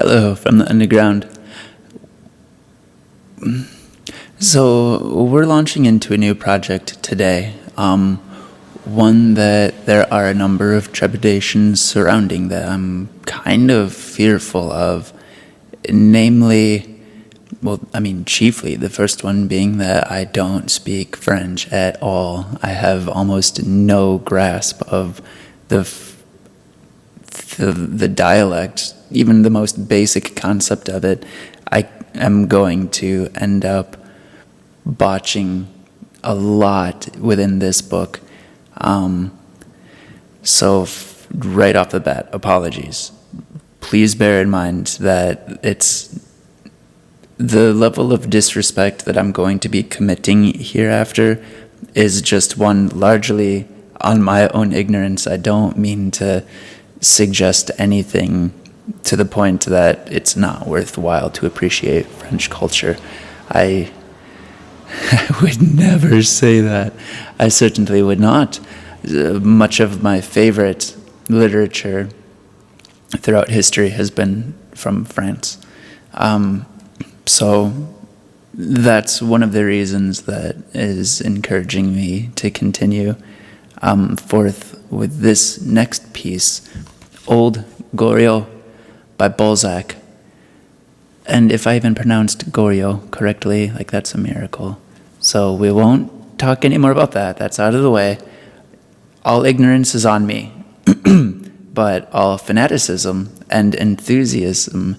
Hello from the underground. So we're launching into a new project today. One that there are a number of trepidations surrounding that I'm kind of fearful of. Namely, chiefly the first one being that I don't speak French at all. I have almost no grasp of the dialect, even the most basic concept of it. I am going to end up botching a lot within this book. Right off the bat, apologies. Please bear in mind that it's the level of disrespect that I'm going to be committing hereafter is just one largely on my own ignorance. I don't mean to suggest anything to the point that it's not worthwhile to appreciate French culture. I would never say that. I certainly would not. Much of my favorite literature throughout history has been from France. So that's one of the reasons that is encouraging me to continue forth with this next piece, �絵𝐥𝐝 by Balzac. And if I even pronounced 𝐤𝐝 correctly, that's a miracle. So we won't talk anymore about that. That's out of the way. All ignorance is on me. But all fanaticism and enthusiasm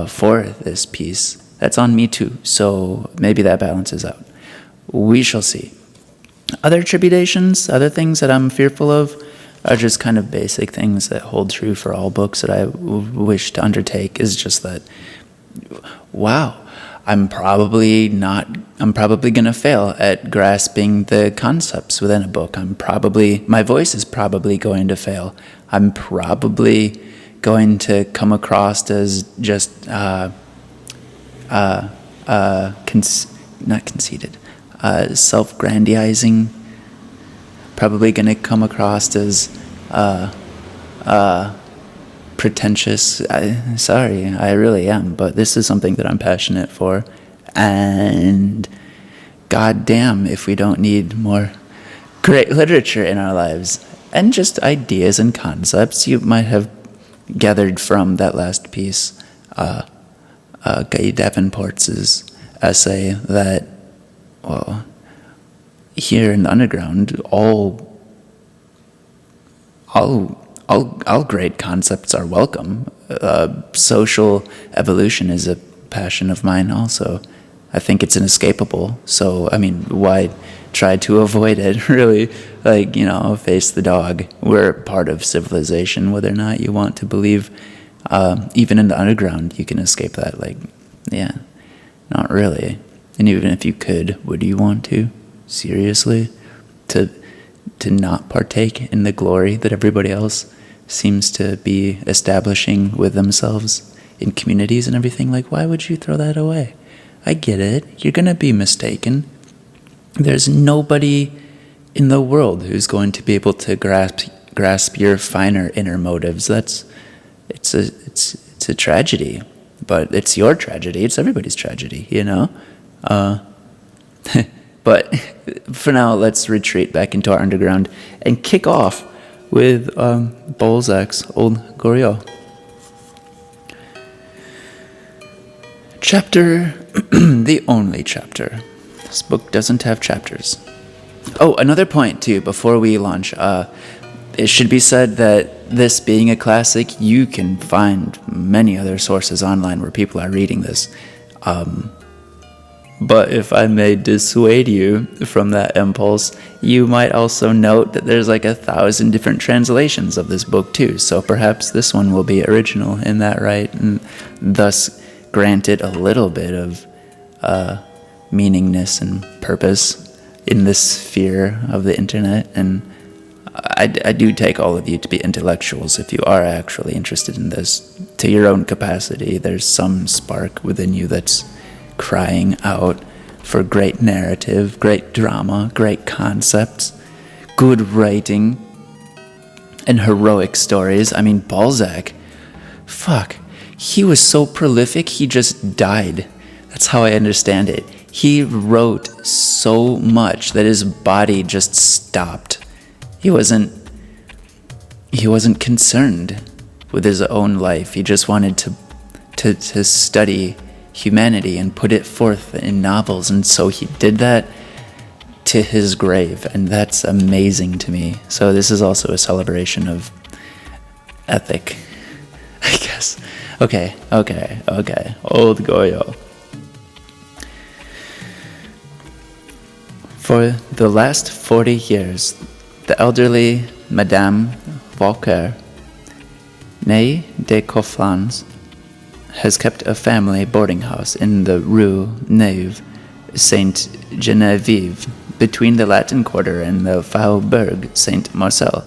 for this piece, that's on me too. So maybe that balances out. We shall see. Other tribulations, other things that I'm fearful of, are just kind of basic things that hold true for all books that I wish to undertake. Is just that, wow, I'm probably going to fail at grasping the concepts within a book. My voice is probably going to fail. I'm probably going to come across as just not conceited, self-grandizing. Probably going to come across as pretentious. Sorry, I really am, but this is something that I'm passionate for, and goddamn if we don't need more great literature in our lives, and just ideas and concepts you might have gathered from that last piece, Guy Davenport's essay that, well, here in the underground, all great concepts are welcome. Social evolution is a passion of mine also. I think it's inescapable. So, why try to avoid it, really? Face the dog. We're part of civilization, whether or not you want to believe. Even in the underground, you can escape that. Not really. And even if you could, would you want to? Seriously? To not partake in the glory that everybody else seems to be establishing with themselves in communities and everything? Why would you throw that away? I get it. You're going to be mistaken. There's nobody in the world who's going to be able to grasp your finer inner motives. It's a tragedy, but it's your tragedy. It's everybody's tragedy, But for now, let's retreat back into our underground and kick off with Balzac's �絵𝐥𝐝. Chapter, the only chapter. This book doesn't have chapters. Oh, another point too, before we launch. It should be said that this being a classic, you can find many other sources online where people are reading this. But if I may dissuade you from that impulse, you might also note that there's 1,000 different translations of this book too. So perhaps this one will be original in that right, and thus granted a little bit of meaningness and purpose in this sphere of the internet. And I do take all of you to be intellectuals if you are actually interested in this to your own capacity. There's some spark within you that's crying out for great narrative, great drama, great concepts, good writing, and heroic stories. Balzac, he was so prolific, he just died. That's how I understand it. He wrote so much that his body just stopped. He wasn't concerned with his own life. He just wanted to study humanity and put it forth in novels, and so he did that to his grave, and that's amazing to me. So this is also a celebration of ethic, I guess. Okay. Old Goyo. For the last 40 years, the elderly Madame Walker, née de Conflans, has kept a family boarding house in the Rue Neuve Sainte-Geneviève, between the Latin Quarter and the Faubourg Saint-Marcel.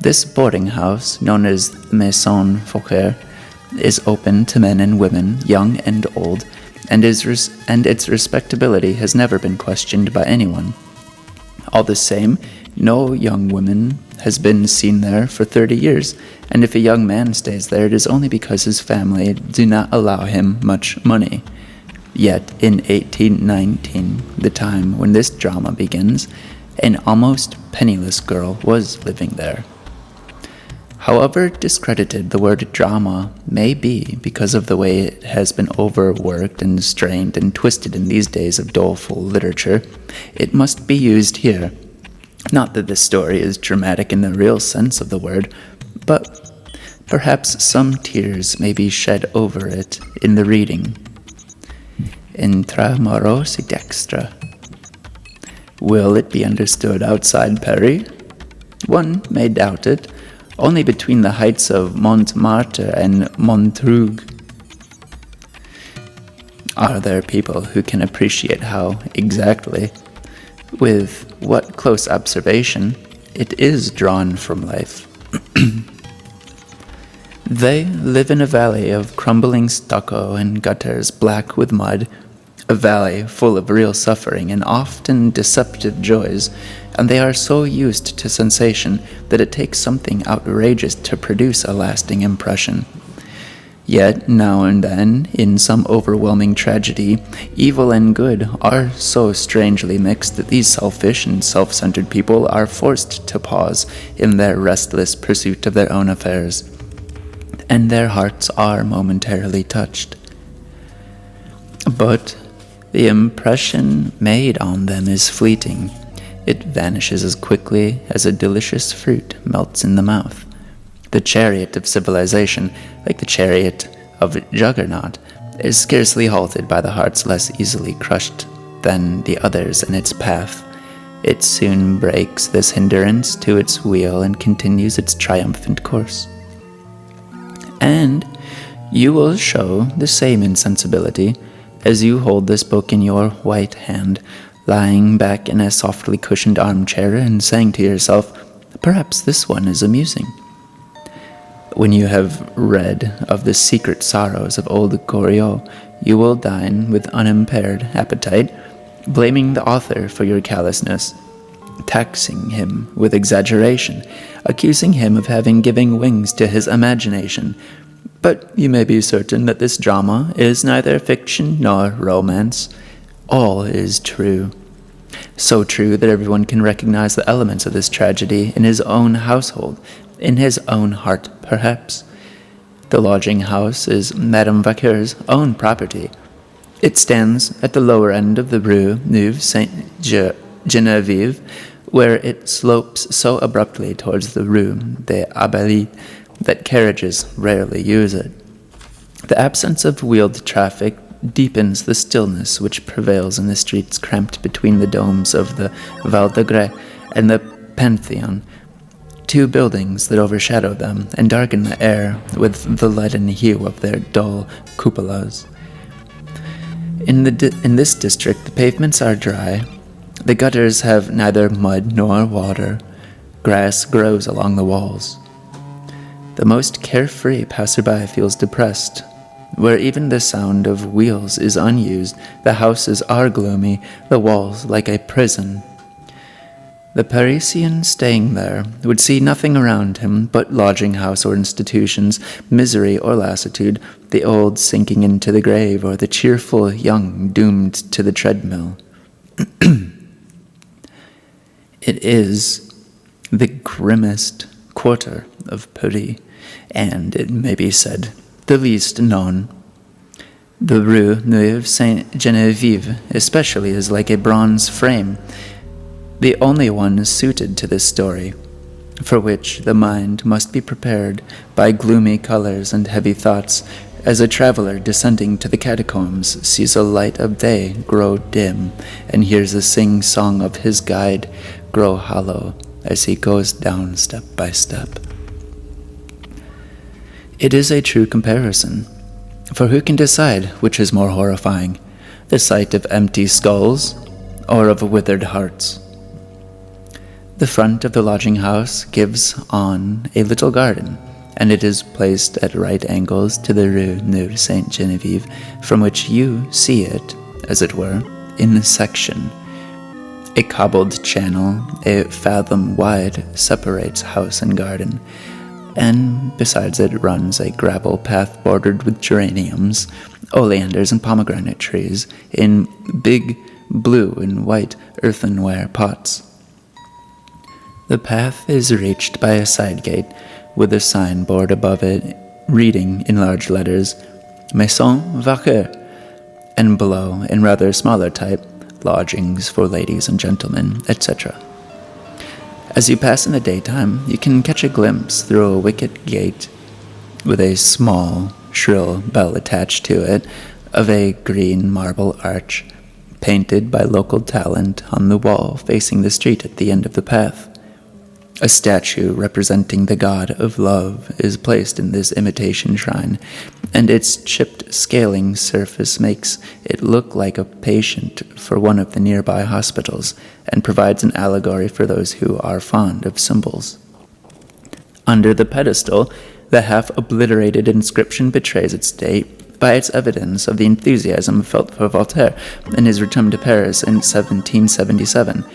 This boarding house, known as Maison Fouquet, is open to men and women, young and old, and its respectability has never been questioned by anyone. All the same, no young woman has been seen there for 30 years, and if a young man stays there, it is only because his family do not allow him much money. Yet, in 1819, the time when this drama begins, an almost penniless girl was living there. However discredited the word drama may be because of the way it has been overworked and strained and twisted in these days of doleful literature, it must be used here. Not that this story is dramatic in the real sense of the word, but perhaps some tears may be shed over it in the reading. Intramuros et extra. Will it be understood outside Paris? One may doubt it. Only between the heights of Montmartre and Montreuil are there people who can appreciate how exactly, with what close observation, it is drawn from life. They live in a valley of crumbling stucco and gutters black with mud, a valley full of real suffering and often deceptive joys, and they are so used to sensation that it takes something outrageous to produce a lasting impression. Yet, now and then, in some overwhelming tragedy, evil and good are so strangely mixed that these selfish and self-centered people are forced to pause in their restless pursuit of their own affairs, and their hearts are momentarily touched. But the impression made on them is fleeting. It vanishes as quickly as a delicious fruit melts in the mouth. The chariot of civilization, like the chariot of Juggernaut, is scarcely halted by the hearts less easily crushed than the others in its path. It soon breaks this hindrance to its wheel and continues its triumphant course. And you will show the same insensibility as you hold this book in your white hand, lying back in a softly cushioned armchair and saying to yourself, perhaps this one is amusing. When you have read of the secret sorrows of old Goriot, you will dine with unimpaired appetite, blaming the author for your callousness, taxing him with exaggeration, accusing him of having given wings to his imagination. But you may be certain that this drama is neither fiction nor romance. All is true. So true that everyone can recognize the elements of this tragedy in his own household, in his own heart, perhaps. The lodging house is Madame Vauquer's own property. It stands at the lower end of the Rue Neuve Sainte-Geneviève, where it slopes so abruptly towards the Rue des Invalides that carriages rarely use it. The absence of wheeled traffic deepens the stillness which prevails in the streets cramped between the domes of the Val de Grès and the Pantheon, two buildings that overshadow them and darken the air with the leaden hue of their dull cupolas. In this district, the pavements are dry. The gutters have neither mud nor water. Grass grows along the walls. The most carefree passerby feels depressed. Where even the sound of wheels is unused, the houses are gloomy, the walls like a prison. The Parisian staying there would see nothing around him but lodging-house or institutions, misery or lassitude, the old sinking into the grave, or the cheerful young doomed to the treadmill. It is the grimmest quarter of Paris, and, it may be said, the least known. The Rue Neuve Sainte-Geneviève especially is like a bronze frame, the only one suited to this story, for which the mind must be prepared by gloomy colors and heavy thoughts, as a traveler descending to the catacombs sees the light of day grow dim, and hears the sing-song of his guide grow hollow as he goes down step by step. It is a true comparison, for who can decide which is more horrifying, the sight of empty skulls or of withered hearts? The front of the lodging-house gives on a little garden, and it is placed at right angles to the Rue Neuve Sainte-Geneviève, from which you see it, as it were, in section. A cobbled channel, a fathom wide, separates house and garden, and besides it runs a gravel path bordered with geraniums, oleanders, and pomegranate trees in big blue and white earthenware pots. The path is reached by a side gate with a signboard above it reading in large letters, Maison Vauquer, and below, in rather smaller type, lodgings for ladies and gentlemen, etc. As you pass in the daytime, you can catch a glimpse through a wicket gate with a small, shrill bell attached to it of a green marble arch, painted by local talent on the wall facing the street at the end of the path. A statue representing the god of love is placed in this imitation shrine, and its chipped scaling surface makes it look like a patient for one of the nearby hospitals, and provides an allegory for those who are fond of symbols. Under the pedestal, the half-obliterated inscription betrays its date by its evidence of the enthusiasm felt for Voltaire in his return to Paris in 1777.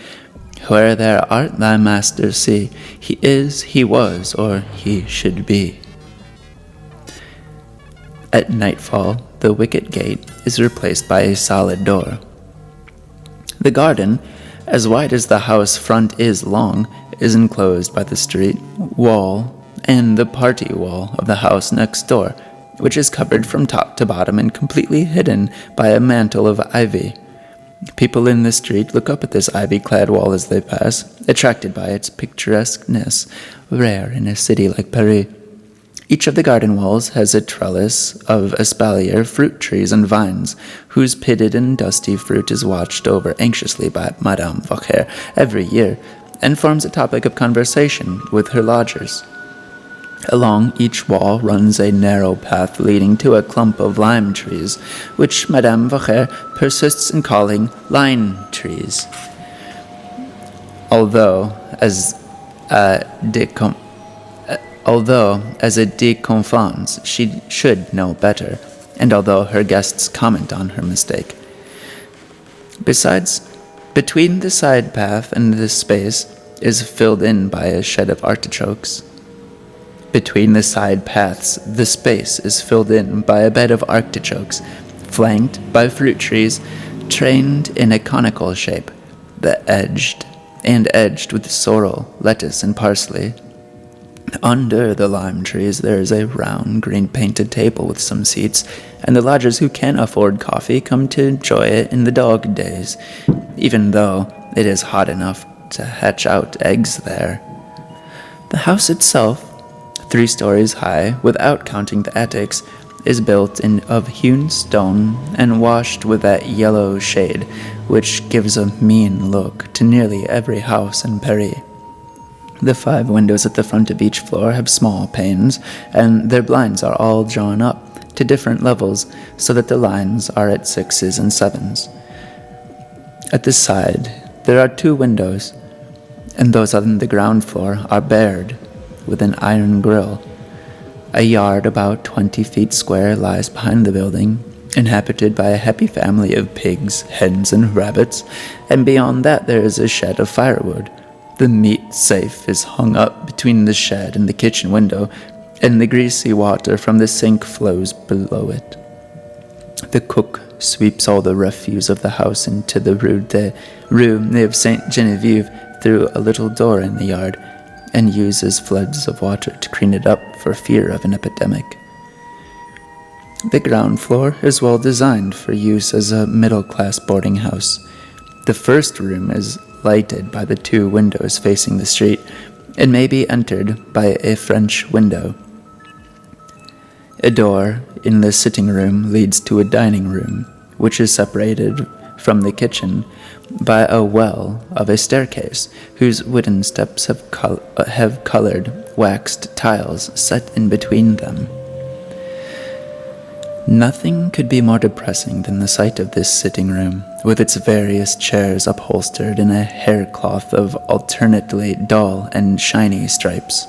Where there art thy master, see, he is, he was, or he should be. At nightfall, the wicket gate is replaced by a solid door. The garden, as wide as the house front is long, is enclosed by the street wall and the party wall of the house next door, which is covered from top to bottom and completely hidden by a mantle of ivy. People in the street look up at this ivy-clad wall as they pass, attracted by its picturesqueness, rare in a city like Paris. Each of the garden walls has a trellis of espalier fruit trees and vines, whose pitted and dusty fruit is watched over anxiously by Madame Vauquer every year, and forms a topic of conversation with her lodgers. Along each wall runs a narrow path leading to a clump of lime trees, which Madame Vauquer persists in calling line trees. Although, as a déconfance, she should know better, and although her guests comment on her mistake. Besides, between the side path and this space is filled in by a shed of artichokes. Between the side paths, the space is filled in by a bed of artichokes, flanked by fruit trees, trained in a conical shape, edged with sorrel, lettuce, and parsley. Under the lime trees there is a round, green-painted table with some seats, and the lodgers who can afford coffee come to enjoy it in the dog days, even though it is hot enough to hatch out eggs there. The house itself, 3 stories high, without counting the attics, is built of hewn stone and washed with that yellow shade which gives a mean look to nearly every house in Paris. The 5 windows at the front of each floor have small panes, and their blinds are all drawn up to different levels so that the lines are at 6s and 7s. At the side, there are 2 windows, and those on the ground floor are barred with an iron grille. A yard about 20 feet square lies behind the building, inhabited by a happy family of pigs, hens, and rabbits, and beyond that there is a shed of firewood, The meat safe is hung up between the shed and the kitchen window, and the greasy water from the sink flows below it. The cook sweeps all the refuse of the house into the Rue Neuve Sainte-Geneviève through a little door in the yard, and uses floods of water to clean it up for fear of an epidemic. The ground floor is well designed for use as a middle-class boarding house. The first room is lighted by the 2 windows facing the street, and may be entered by a French window. A door in the sitting room leads to a dining room, which is separated from the kitchen by a well of a staircase, whose wooden steps have colored waxed tiles set in between them. Nothing could be more depressing than the sight of this sitting room, with its various chairs upholstered in a haircloth of alternately dull and shiny stripes.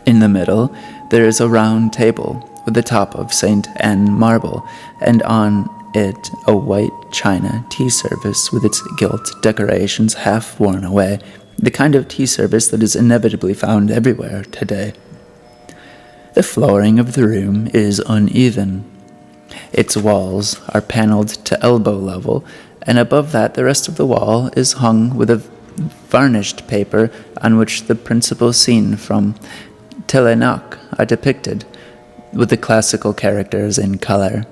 In the middle, there is a round table with the top of St. Anne marble, and on it a white china tea service with its gilt decorations half worn away, the kind of tea service that is inevitably found everywhere today. The flooring of the room is uneven. Its walls are paneled to elbow level, and above that the rest of the wall is hung with a varnished paper on which the principal scene from Télémaque are depicted, with the classical characters in color.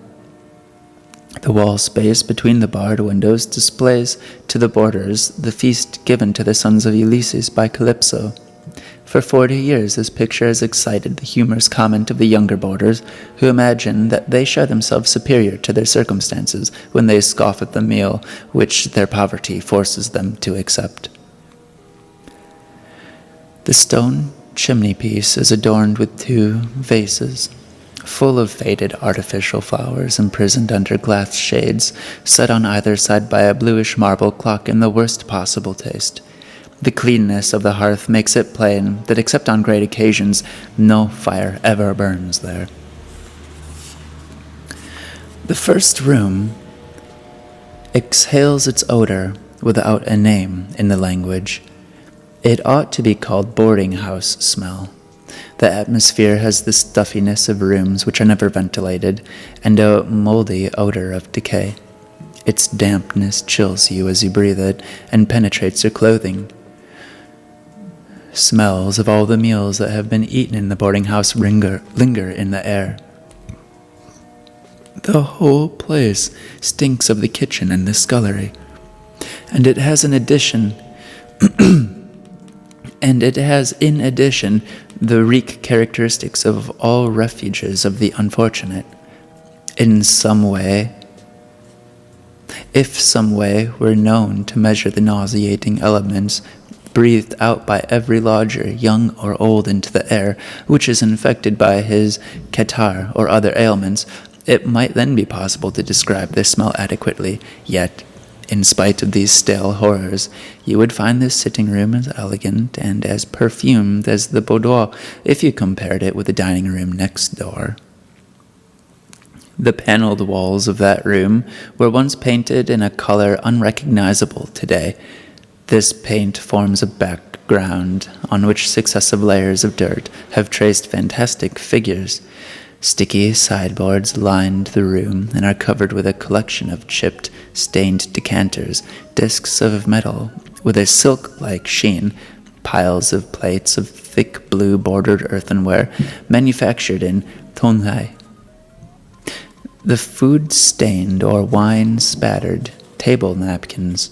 The wall space between the barred windows displays to the boarders the feast given to the sons of Ulysses by Calypso. For 40 years this picture has excited the humorous comment of the younger boarders, who imagine that they show themselves superior to their circumstances when they scoff at the meal which their poverty forces them to accept. The stone chimney-piece is adorned with 2 vases, full of faded artificial flowers imprisoned under glass shades, set on either side by a bluish marble clock in the worst possible taste. The cleanness of the hearth makes it plain that except on great occasions, no fire ever burns there. The first room exhales its odor without a name in the language. It ought to be called boarding house smell. The atmosphere has the stuffiness of rooms which are never ventilated, and a moldy odor of decay. Its dampness chills you as you breathe it, and penetrates your clothing. Smells of all the meals that have been eaten in the boarding house linger in the air. The whole place stinks of the kitchen and the scullery, and it has in addition the reek characteristics of all refuges of the unfortunate. If some way were known to measure the nauseating elements breathed out by every lodger, young or old, into the air, which is infected by his catarrh or other ailments, it might then be possible to describe their smell adequately. Yet, in spite of these stale horrors, you would find this sitting room as elegant and as perfumed as the boudoir if you compared it with the dining room next door. The paneled walls of that room were once painted in a color unrecognizable today. This paint forms a background on which successive layers of dirt have traced fantastic figures. Sticky sideboards lined the room and are covered with a collection of chipped, stained decanters, discs of metal with a silk-like sheen, piles of plates of thick blue bordered earthenware manufactured in Tonhai. The food-stained or wine-spattered table napkins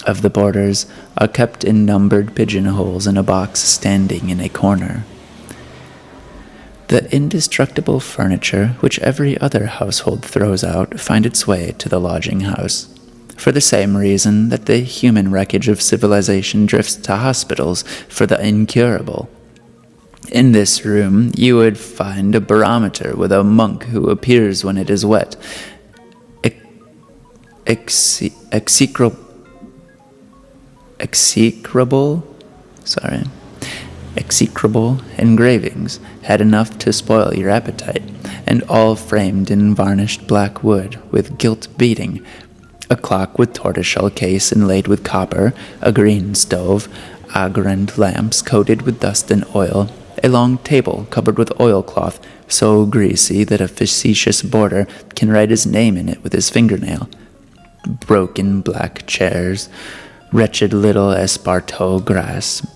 of the boarders are kept in numbered pigeonholes in a box standing in a corner. The indestructible furniture which every other household throws out find its way to the lodging house, for the same reason that the human wreckage of civilization drifts to hospitals for the incurable. In this room you would find a barometer with a monk who appears when it is wet, execrable engravings had enough to spoil your appetite, and all framed in varnished black wood with gilt beading, a clock with tortoiseshell case inlaid with copper, a green stove, Agrand lamps coated with dust and oil, a long table covered with oilcloth so greasy that a facetious boarder can write his name in it with his fingernail, broken black chairs, wretched little esparto grass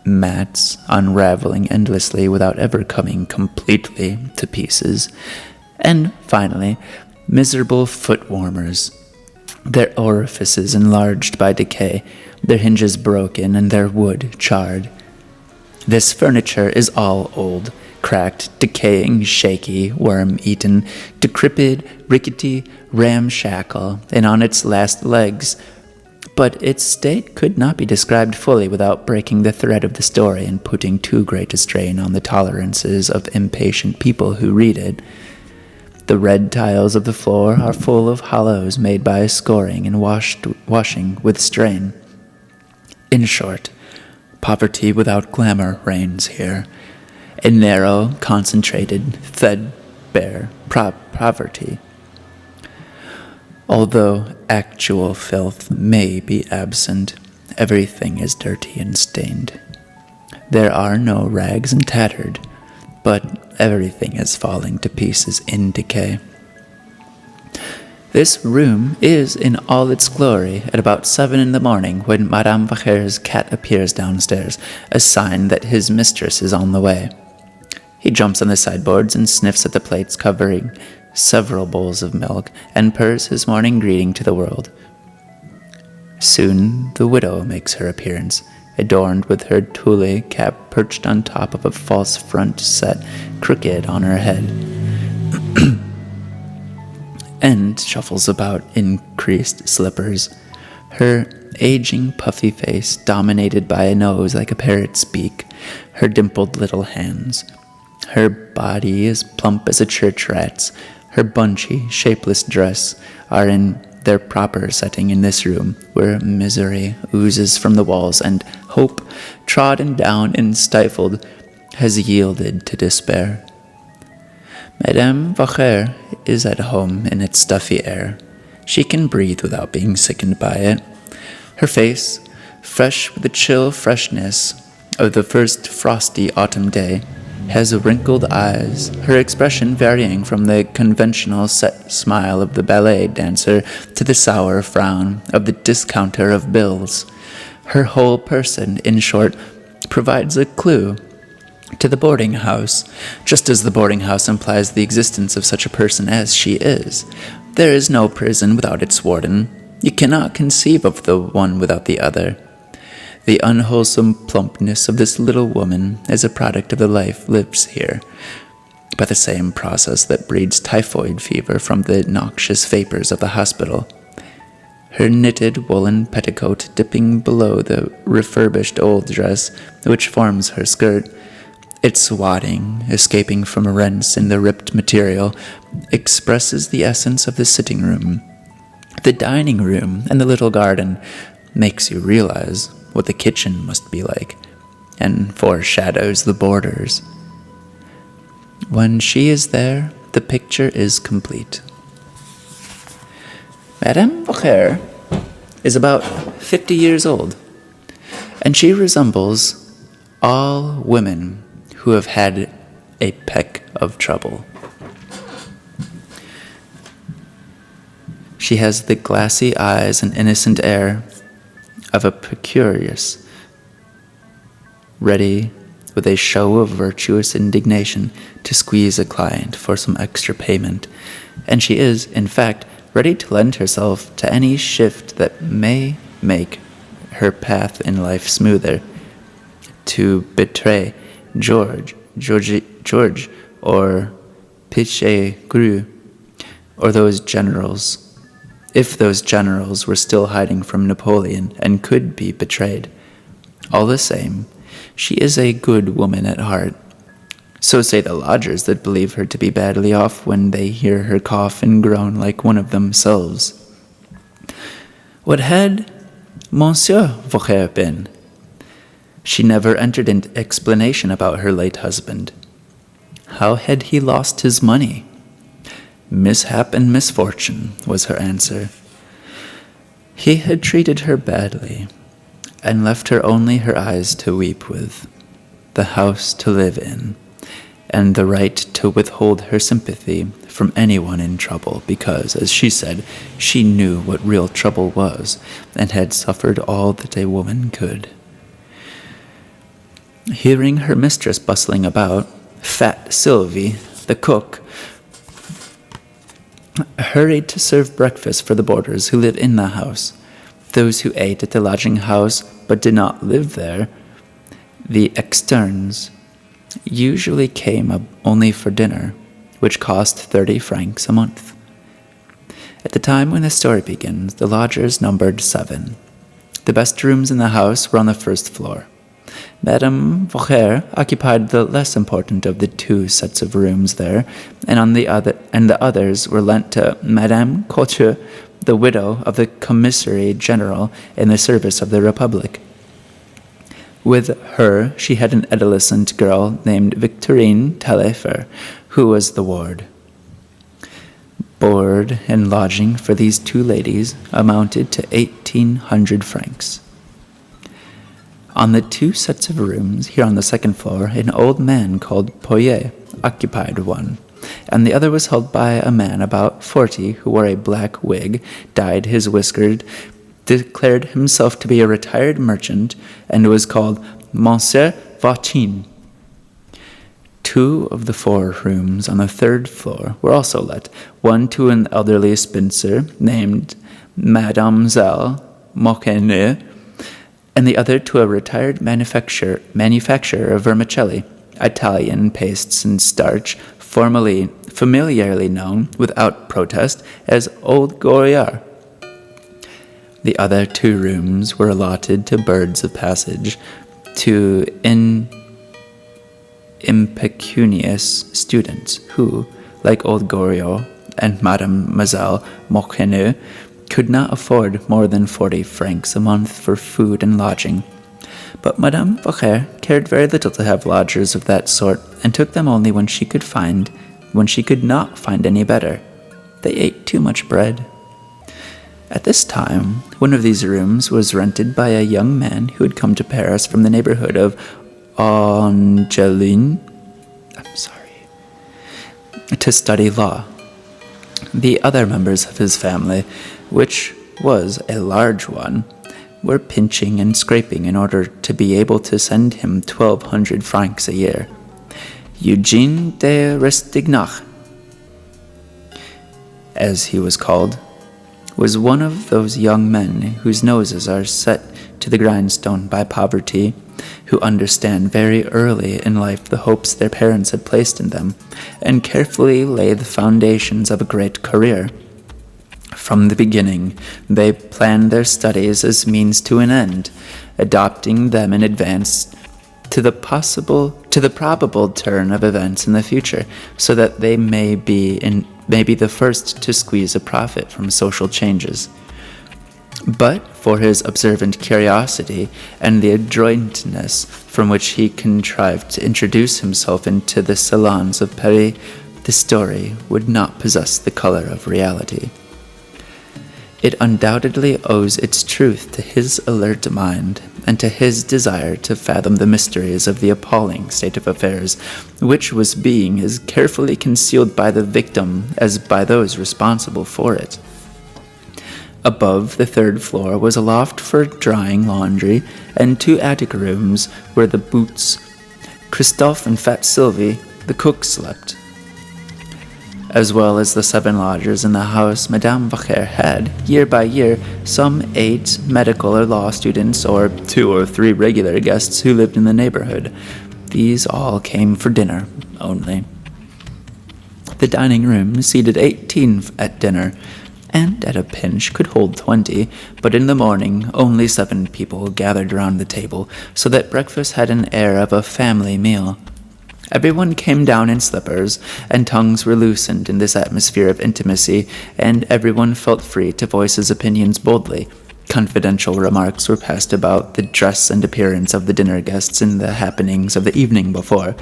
mats unraveling endlessly without ever coming completely to pieces, and finally, miserable foot warmers, their orifices enlarged by decay, their hinges broken and their wood charred. This furniture is all old, cracked, decaying, shaky, worm-eaten, decrepit, rickety, ramshackle, and on its last legs. But its state could not be described fully without breaking the thread of the story and putting too great a strain on the tolerances of impatient people who read it. The red tiles of the floor are full of hollows made by scoring and washing with strain. In short, poverty without glamour reigns here. A narrow, concentrated, threadbare poverty. Although actual filth may be absent, everything is dirty and stained. There are no rags and tattered, but everything is falling to pieces in decay. This room is in all its glory at about 7 in the morning when Madame 𝐎𝐥𝐝's cat appears downstairs, a sign that his mistress is on the way. He jumps on the sideboards and sniffs at the plates covering several bowls of milk and purrs his morning greeting to the world. Soon the widow makes her appearance, adorned with her tulle cap perched on top of a false front set crooked on her head, and shuffles about in creased slippers, her aging puffy face dominated by a nose like a parrot's beak, her dimpled little hands. Her body as plump as a church rat's, her bunchy, shapeless dress are in their proper setting in this room, where misery oozes from the walls and hope, trodden down and stifled, has yielded to despair. Madame 𝐎𝐥𝐝 is at home in its stuffy air. She can breathe without being sickened by it. Her face, fresh with the chill freshness of the first frosty autumn day, has wrinkled eyes, her expression varying from the conventional set smile of the ballet dancer to the sour frown of the discounter of bills. Her whole person, in short, provides a clue to the boarding house, just as the boarding house implies the existence of such a person as she is. There is no prison without its warden. You cannot conceive of the one without the other. The unwholesome plumpness of this little woman is a product of the life lived here, by the same process that breeds typhoid fever from the noxious vapors of the hospital. Her knitted woolen petticoat dipping below the refurbished old dress which forms her skirt, its wadding escaping from rents in the ripped material, expresses the essence of the sitting room. The dining room and the little garden makes you realize what the kitchen must be like, and foreshadows the borders. When she is there, the picture is complete. Madame 𝐎𝐥𝐝 is about 50 years old, and she resembles all women who have had a peck of trouble. She has the glassy eyes and innocent air of a precarious, ready with a show of virtuous indignation to squeeze a client for some extra payment, and she is, in fact, ready to lend herself to any shift that may make her path in life smoother, to betray George, or 𝐵𝐥𝐝, or those generals, if those generals were still hiding from Napoleon and could be betrayed. All the same, she is a good woman at heart. So say the lodgers that believe her to be badly off when they hear her cough and groan like one of themselves. What had Monsieur 𝐎𝐿𝐴 been? She never entered into explanation about her late husband. How had he lost his money? Mishap and misfortune, was her answer. He had treated her badly, and left her only her eyes to weep with, the house to live in, and the right to withhold her sympathy from anyone in trouble, because, as she said, she knew what real trouble was, and had suffered all that a woman could. Hearing her mistress bustling about, fat Sylvie, the cook, hurried to serve breakfast for the boarders who lived in the house, those who ate at the lodging house but did not live there. The externes usually came only for dinner, which cost 30 francs a month. At the time when the story begins, the lodgers numbered 7. The best rooms in the house were on the first floor. Madame 𝐎𝐥𝐝 occupied the less important of the 2 sets of rooms there, and the others were lent to Madame 𝐎𝐥𝐝, the widow of the commissary general in the service of the Republic. With her, she had an adolescent girl named Victorine Taillefer, who was the ward. Board and lodging for these 2 ladies amounted to 1,800 francs. On the 2 sets of rooms here on the second floor, an old man called Poyet occupied one, and the other was held by a man about 40 who wore a black wig, dyed his whiskers, declared himself to be a retired merchant, and was called Monsieur Vautrin. 2 of the 4 rooms on the 3rd floor were also let, one to an elderly spinster named Mademoiselle 𝐎𝐿𝐵𝐿, and the other to a retired manufacturer of vermicelli, Italian pastes and starch, familiarly known, without protest, as Old Goriard. The other 2 rooms were allotted to birds of passage, to impecunious students who, like Old Goriot and Mademoiselle 𝐎𝐿𝐵𝐿, could not afford more than 40 francs a month for food and lodging. But Madame 𝐎𝐥𝐝 cared very little to have lodgers of that sort, and took them only when she could not find any better. They ate too much bread. At this time, one of these rooms was rented by a young man who had come to Paris from the neighborhood of Angoulême, to study law. The other members of his family, which was a large one, were pinching and scraping in order to be able to send him 1,200 francs a year. Eugène de Rastignac, as he was called, was one of those young men whose noses are set to the grindstone by poverty, who understand very early in life the hopes their parents had placed in them, and carefully lay the foundations of a great career. From the beginning, they planned their studies as means to an end, adopting them in advance to the probable turn of events in the future, so that they may be the first to squeeze a profit from social changes. But for his observant curiosity and the adroitness from which he contrived to introduce himself into the salons of Paris, the story would not possess the color of reality. It undoubtedly owes its truth to his alert mind and to his desire to fathom the mysteries of the appalling state of affairs, which was being as carefully concealed by the victim as by those responsible for it. Above the 3rd floor was a loft for drying laundry, and 2 attic rooms where the boots, Christophe and fat Sylvie, the cook, slept. As well as the 7 lodgers in the house, Madame 𝐎𝐿𝐵𝐿 had, year by year, some 8 medical or law students, or 2 or 3 regular guests who lived in the neighborhood. These all came for dinner only. The dining room seated 18 at dinner, and at a pinch could hold 20, but in the morning only 7 people gathered around the table, so that breakfast had an air of a family meal. Everyone came down in slippers, and tongues were loosened in this atmosphere of intimacy, and everyone felt free to voice his opinions boldly. Confidential remarks were passed about the dress and appearance of the dinner guests and the happenings of the evening before.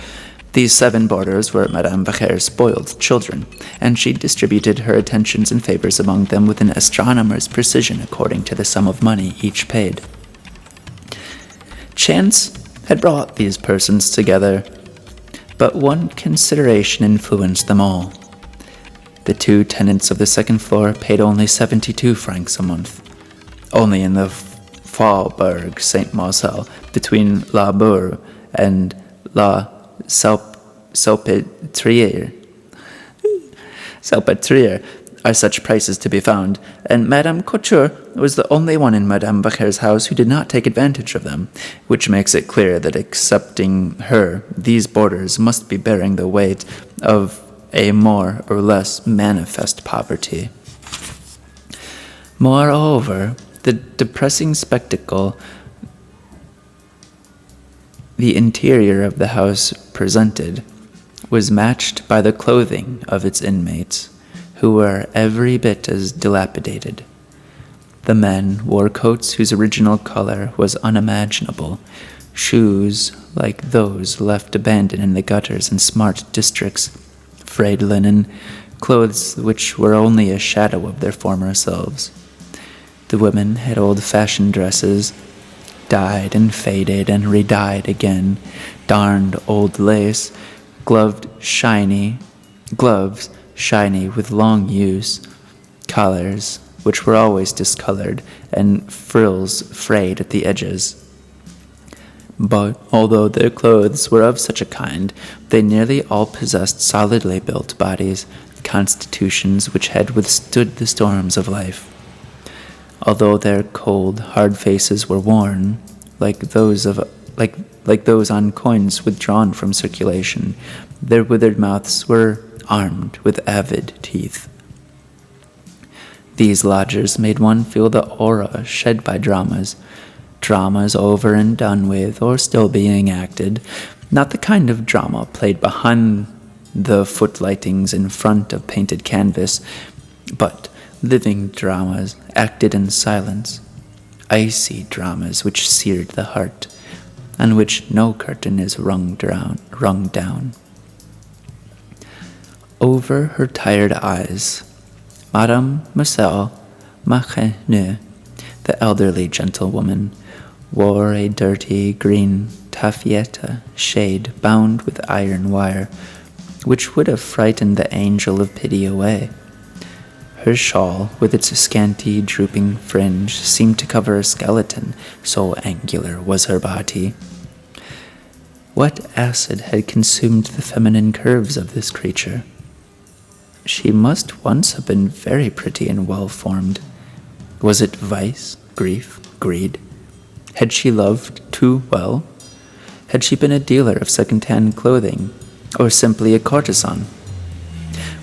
These 7 boarders were Madame 𝐎𝐥𝐝's spoiled children, and she distributed her attentions and favors among them with an astronomer's precision according to the sum of money each paid. Chance had brought these persons together, but one consideration influenced them all. The 2 tenants of the 2nd floor paid only 72 francs a month. Only in the Faubourg Saint-Marcel, between La Bourre and La Salpêtrière are such prices to be found, and Madame Couture was the only one in Madame 𝐎𝐴's house who did not take advantage of them, which makes it clear that excepting her, these boarders must be bearing the weight of a more or less manifest poverty. Moreover, the depressing spectacle the interior of the house presented was matched by the clothing of its inmates, who were every bit as dilapidated. The men wore coats whose original color was unimaginable, shoes like those left abandoned in the gutters in smart districts, frayed linen, clothes which were only a shadow of their former selves. The women had old-fashioned dresses, dyed and faded and redyed again, darned old lace, gloves shiny with long use, collars which were always discolored, and frills frayed at the edges. But although their clothes were of such a kind, they nearly all possessed solidly built bodies, constitutions which had withstood the storms of life. Although their cold, hard faces were worn, like those on coins withdrawn from circulation, their withered mouths were armed with avid teeth. These lodgers made one feel the aura shed by dramas over and done with, or still being acted, not the kind of drama played behind the footlightings in front of painted canvas, but living dramas acted in silence, icy dramas which seared the heart, on which no curtain is rung down. Over her tired eyes, Mademoiselle Macheneux, the elderly gentlewoman, wore a dirty green taffeta shade bound with iron wire, which would have frightened the angel of pity away. Her shawl, with its scanty, drooping fringe, seemed to cover a skeleton, so angular was her body. What acid had consumed the feminine curves of this creature? She must once have been very pretty and well-formed. Was it vice, grief, greed? Had she loved too well? Had she been a dealer of second-hand clothing, or simply a courtesan?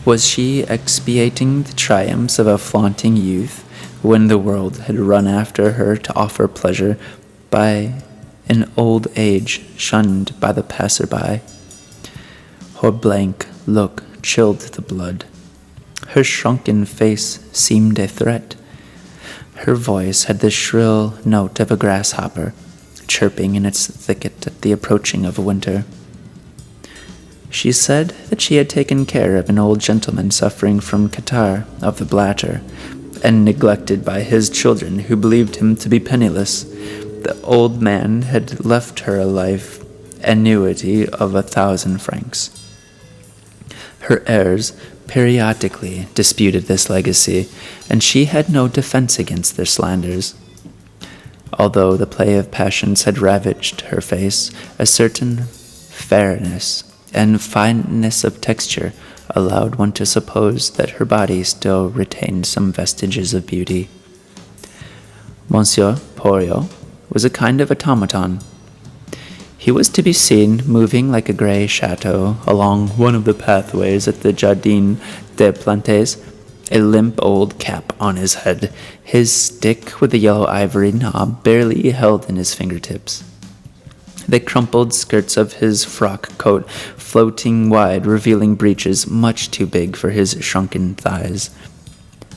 Was she expiating the triumphs of a flaunting youth when the world had run after her to offer pleasure by an old age shunned by the passer-by? Her blank look chilled the blood. Her shrunken face seemed a threat. Her voice had the shrill note of a grasshopper, chirping in its thicket at the approaching of winter. She said that she had taken care of an old gentleman suffering from catarrh of the bladder, and neglected by his children, who believed him to be penniless. The old man had left her a life annuity of 1,000 francs. Her heirs periodically disputed this legacy, and she had no defense against their slanders. Although the play of passions had ravaged her face, a certain fairness and fineness of texture allowed one to suppose that her body still retained some vestiges of beauty. Monsieur Poiriot was a kind of automaton. He was to be seen moving like a grey chateau along one of the pathways at the Jardin des Plantes, a limp old cap on his head, his stick with the yellow ivory knob barely held in his fingertips. The crumpled skirts of his frock coat floating wide, revealing breeches much too big for his shrunken thighs.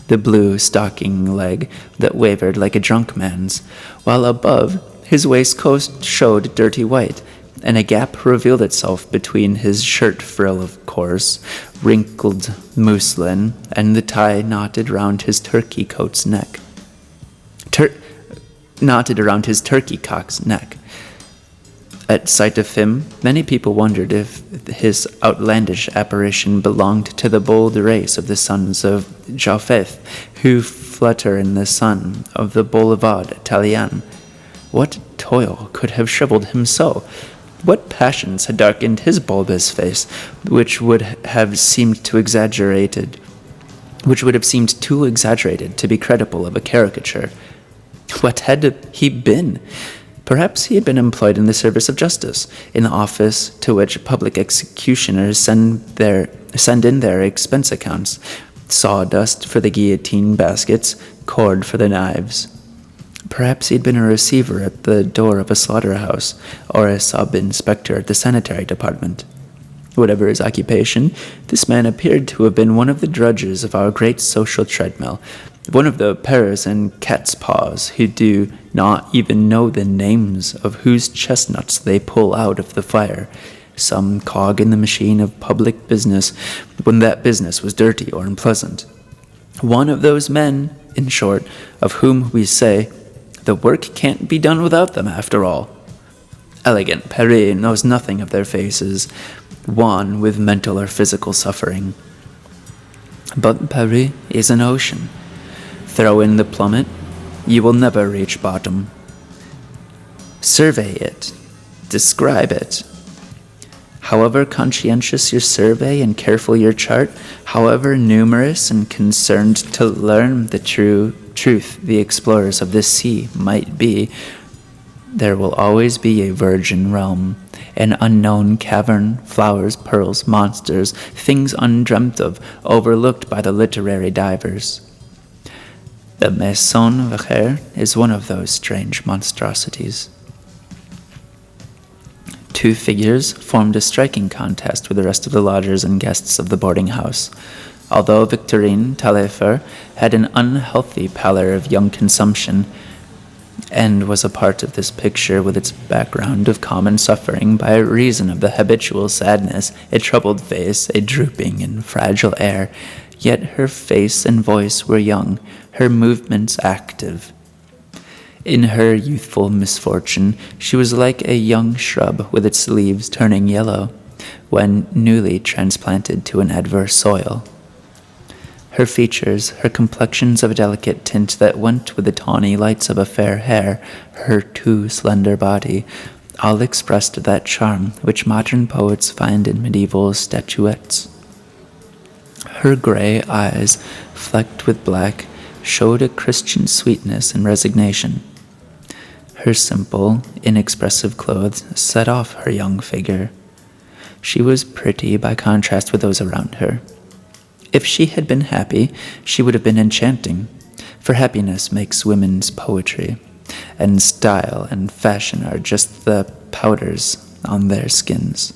The blue stocking leg that wavered like a drunk man's, while above his waistcoat showed dirty white, and a gap revealed itself between his shirt frill of coarse, wrinkled muslin and the tie knotted round his turkey cock's neck. At sight of him, many people wondered if his outlandish apparition belonged to the bold race of the sons of 𝐎𝐥𝐵, who flutter in the sun of the Boulevard Italien. What toil could have shriveled him so? What passions had darkened his bulbous face, which would have seemed too exaggerated to be credible of a caricature? What had he been? Perhaps he had been employed in the service of justice, in the office to which public executioners send in their expense accounts, sawdust for the guillotine baskets, cord for the knives. Perhaps he had been a receiver at the door of a slaughterhouse, or a sub-inspector at the sanitary department. Whatever his occupation, this man appeared to have been one of the drudges of our great social treadmill, one of the pears and cat's paws who do not even know the names of whose chestnuts they pull out of the fire, some cog in the machine of public business when that business was dirty or unpleasant. One of those men, in short, of whom we say, the work can't be done without them after all. Elegant Paris knows nothing of their faces, wan with mental or physical suffering. But Paris is an ocean. Throw in the plummet, you will never reach bottom. Survey it, describe it. However conscientious your survey and careful your chart, however numerous and concerned to learn the truth the explorers of this sea might be, there will always be a virgin realm, an unknown cavern, flowers, pearls, monsters, things undreamt of, overlooked by the literary divers. The Maison Vauquer is one of those strange monstrosities. Two figures formed a striking contrast with the rest of the lodgers and guests of the boarding house. Although Victorine Taillefer had an unhealthy pallor of young consumption, and was a part of this picture with its background of common suffering by reason of the habitual sadness, a troubled face, a drooping and fragile air, yet her face and voice were young, her movements active. In her youthful misfortune, she was like a young shrub with its leaves turning yellow, when newly transplanted to an adverse soil. Her features, her complexions of a delicate tint that went with the tawny lights of a fair hair, her too slender body, all expressed that charm which modern poets find in medieval statuettes. Her gray eyes, flecked with black, showed a Christian sweetness and resignation. Her simple, inexpressive clothes set off her young figure. She was pretty by contrast with those around her. If she had been happy, she would have been enchanting, for happiness makes women's poetry, and style and fashion are just the powders on their skins.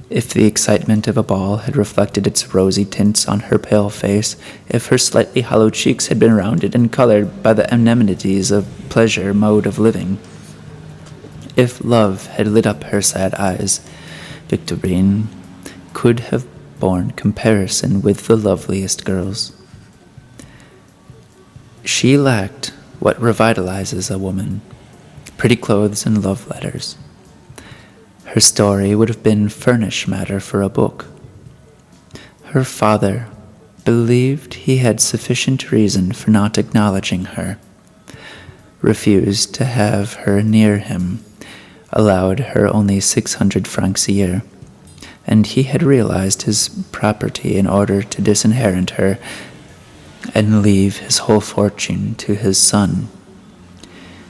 If the excitement of a ball had reflected its rosy tints on her pale face, if her slightly hollow cheeks had been rounded and colored by the amenities of pleasure mode of living, if love had lit up her sad eyes, Victorine could have borne comparison with the loveliest girls. She lacked what revitalizes a woman, pretty clothes and love letters. Her story would have been furnish matter for a book. Her father believed he had sufficient reason for not acknowledging her, refused to have her near him, allowed her only 600 francs a year, and he had realized his property in order to disinherit her and leave his whole fortune to his son.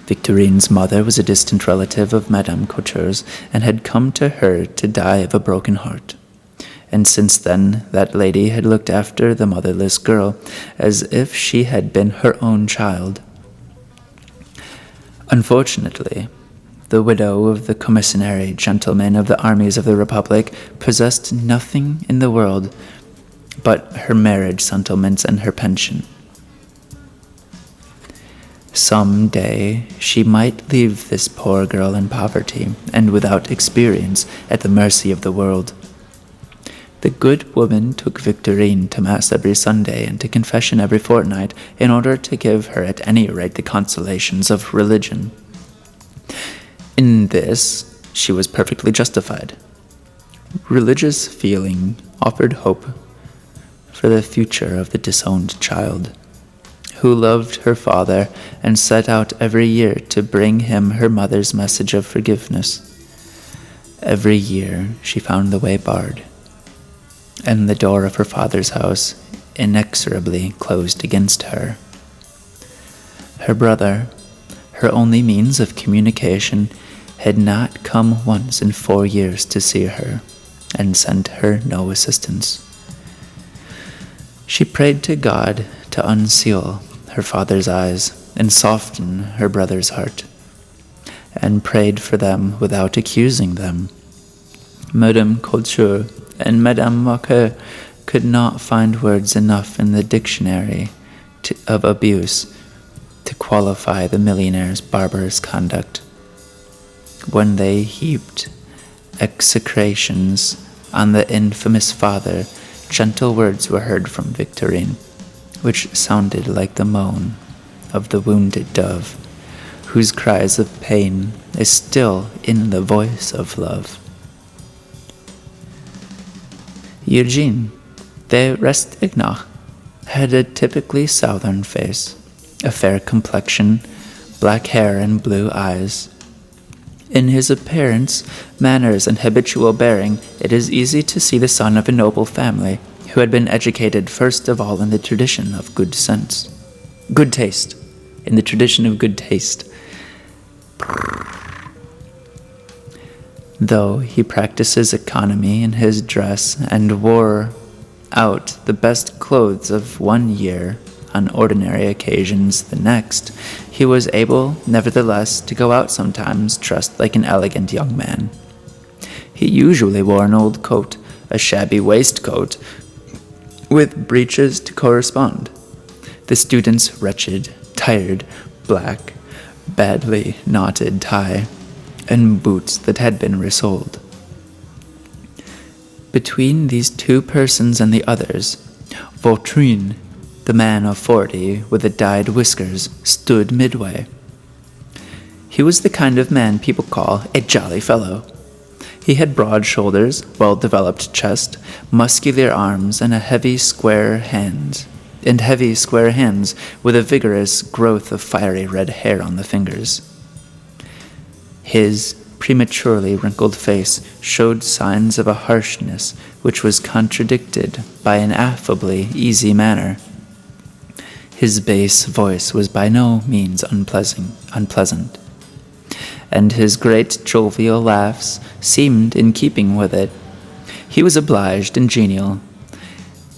Victorine's mother was a distant relative of Madame Couture's and had come to her to die of a broken heart. And since then, that lady had looked after the motherless girl as if she had been her own child. Unfortunately, the widow of the commissary gentleman of the armies of the Republic possessed nothing in the world but her marriage settlements and her pension. Some day she might leave this poor girl in poverty and without experience at the mercy of the world. The good woman took Victorine to Mass every Sunday and to confession every fortnight in order to give her at any rate the consolations of religion. In this she was perfectly justified. Religious feeling offered hope for the future of the disowned child, who loved her father and set out every year to bring him her mother's message of forgiveness. Every year she found the way barred, and the door of her father's house inexorably closed against her. Her brother, her only means of communication, had not come once in 4 years to see her, and sent her no assistance. She prayed to God to unseal her father's eyes and soften her brother's heart, and prayed for them without accusing them. Madame 𝐎𝐥𝐝 and Madame 𝐆𝐿𝐴 could not find words enough in the dictionary of abuse to qualify the millionaire's barbarous conduct. When they heaped execrations on the infamous father, gentle words were heard from Victorine, which sounded like the moan of the wounded dove, whose cries of pain is still in the voice of love. 𝐎𝐥𝐿𝐵 𝐆𝐨𝐫𝐢𝐨𝐭 had a typically southern face, a fair complexion, black hair and blue eyes. In his appearance, manners, and habitual bearing, it is easy to see the son of a noble family, who had been educated first of all in the tradition of good sense. Good taste. In the tradition of good taste. Though he practices economy in his dress and wore out the best clothes of 1 year on ordinary occasions the next, he was able, nevertheless, to go out sometimes dressed like an elegant young man. He usually wore an old coat, a shabby waistcoat, with breeches to correspond, the student's wretched, tired, black, badly knotted tie, and boots that had been resoled. Between these two persons and the others, Vautrin, the man of 40 with the dyed whiskers, stood midway. He was the kind of man people call a jolly fellow. He had broad shoulders, well-developed chest, muscular arms, and heavy square hands with a vigorous growth of fiery red hair on the fingers. His prematurely wrinkled face showed signs of a harshness which was contradicted by an affably easy manner. His bass voice was by no means unpleasant, and his great jovial laughs seemed in keeping with it. He was obliged and genial.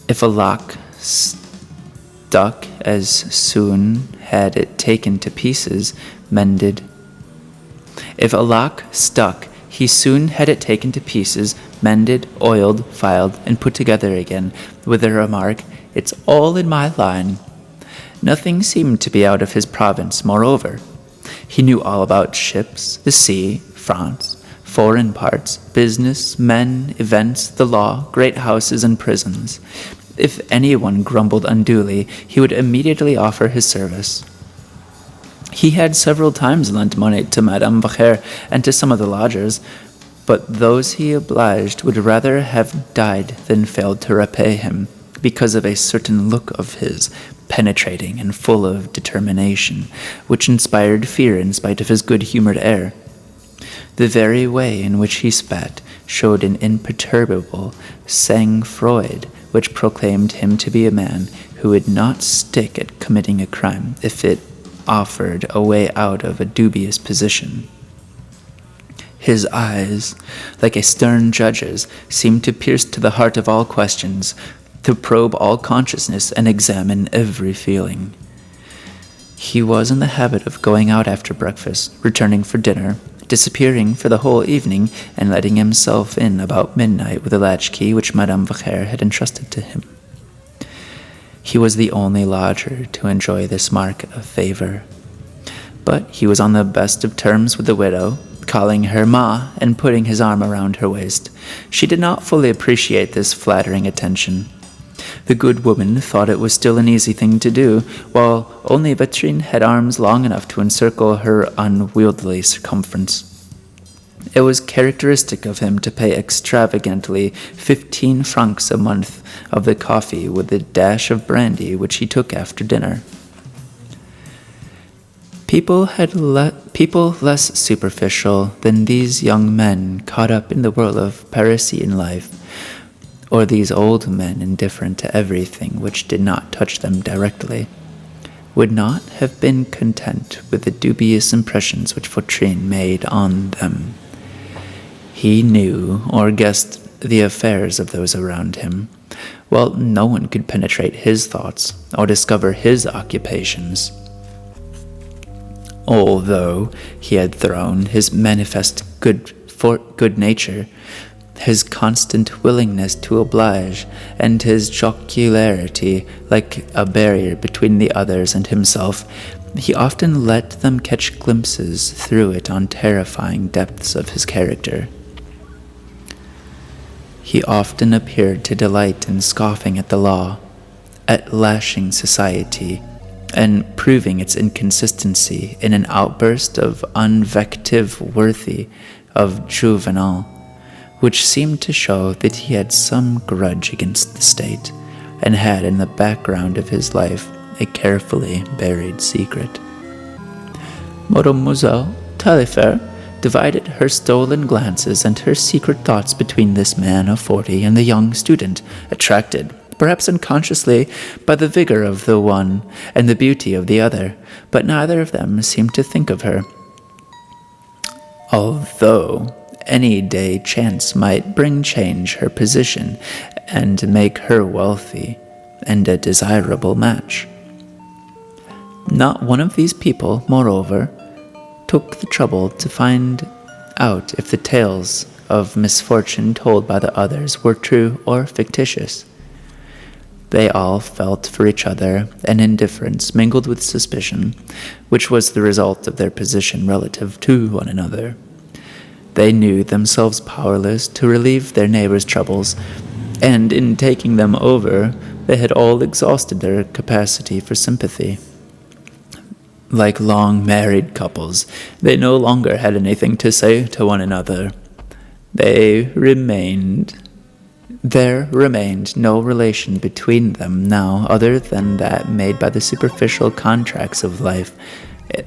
If a lock stuck, as soon had it taken to pieces, mended. If a lock stuck, he soon had it taken to pieces, mended, oiled, filed, and put together again, with the remark, "It's all in my line." Nothing seemed to be out of his province, moreover. He knew all about ships, the sea, France, foreign parts, business, men, events, the law, great houses, and prisons. If anyone grumbled unduly, he would immediately offer his service. He had several times lent money to Madame 𝐆𝐿𝐴 and to some of the lodgers, but those he obliged would rather have died than failed to repay him, because of a certain look of his, penetrating and full of determination, which inspired fear in spite of his good-humored air. The very way in which he spat showed an imperturbable sang-froid which proclaimed him to be a man who would not stick at committing a crime if it offered a way out of a dubious position. His eyes, like a stern judge's, seemed to pierce to the heart of all questions, to probe all consciousness and examine every feeling. He was in the habit of going out after breakfast, returning for dinner, disappearing for the whole evening, and letting himself in about midnight with a latchkey which Madame 𝐆𝐿𝐴 had entrusted to him. He was the only lodger to enjoy this mark of favor. But he was on the best of terms with the widow, calling her Ma and putting his arm around her waist. She did not fully appreciate this flattering attention. The good woman thought it was still an easy thing to do, while only Vitrin had arms long enough to encircle her unwieldy circumference. It was characteristic of him to pay extravagantly 15 francs a month of the coffee with a dash of brandy which he took after dinner. People less superficial than these young men caught up in the whirl of Parisian life, or these old men indifferent to everything which did not touch them directly, would not have been content with the dubious impressions which Vautrin made on them. He knew or guessed the affairs of those around him, while no one could penetrate his thoughts or discover his occupations. Although he had thrown his manifest good nature, his constant willingness to oblige, and his jocularity like a barrier between the others and himself, he often let them catch glimpses through it on terrifying depths of his character. He often appeared to delight in scoffing at the law, at lashing society, and proving its inconsistency in an outburst of invective worthy of Juvenal, which seemed to show that he had some grudge against the state, and had in the background of his life a carefully buried secret. Mademoiselle Taillefer divided her stolen glances and her secret thoughts between this man of 40 and the young student, attracted, perhaps unconsciously, by the vigor of the one and the beauty of the other, but neither of them seemed to think of her. Although any day chance might bring change her position and make her wealthy and a desirable match. Not one of these people, moreover, took the trouble to find out if the tales of misfortune told by the others were true or fictitious. They all felt for each other an indifference mingled with suspicion, which was the result of their position relative to one another. They knew themselves powerless to relieve their neighbors' troubles, and in taking them over, they had all exhausted their capacity for sympathy. Like long married couples, they no longer had anything to say to one another. There remained no relation between them now other than that made by the superficial contracts of life,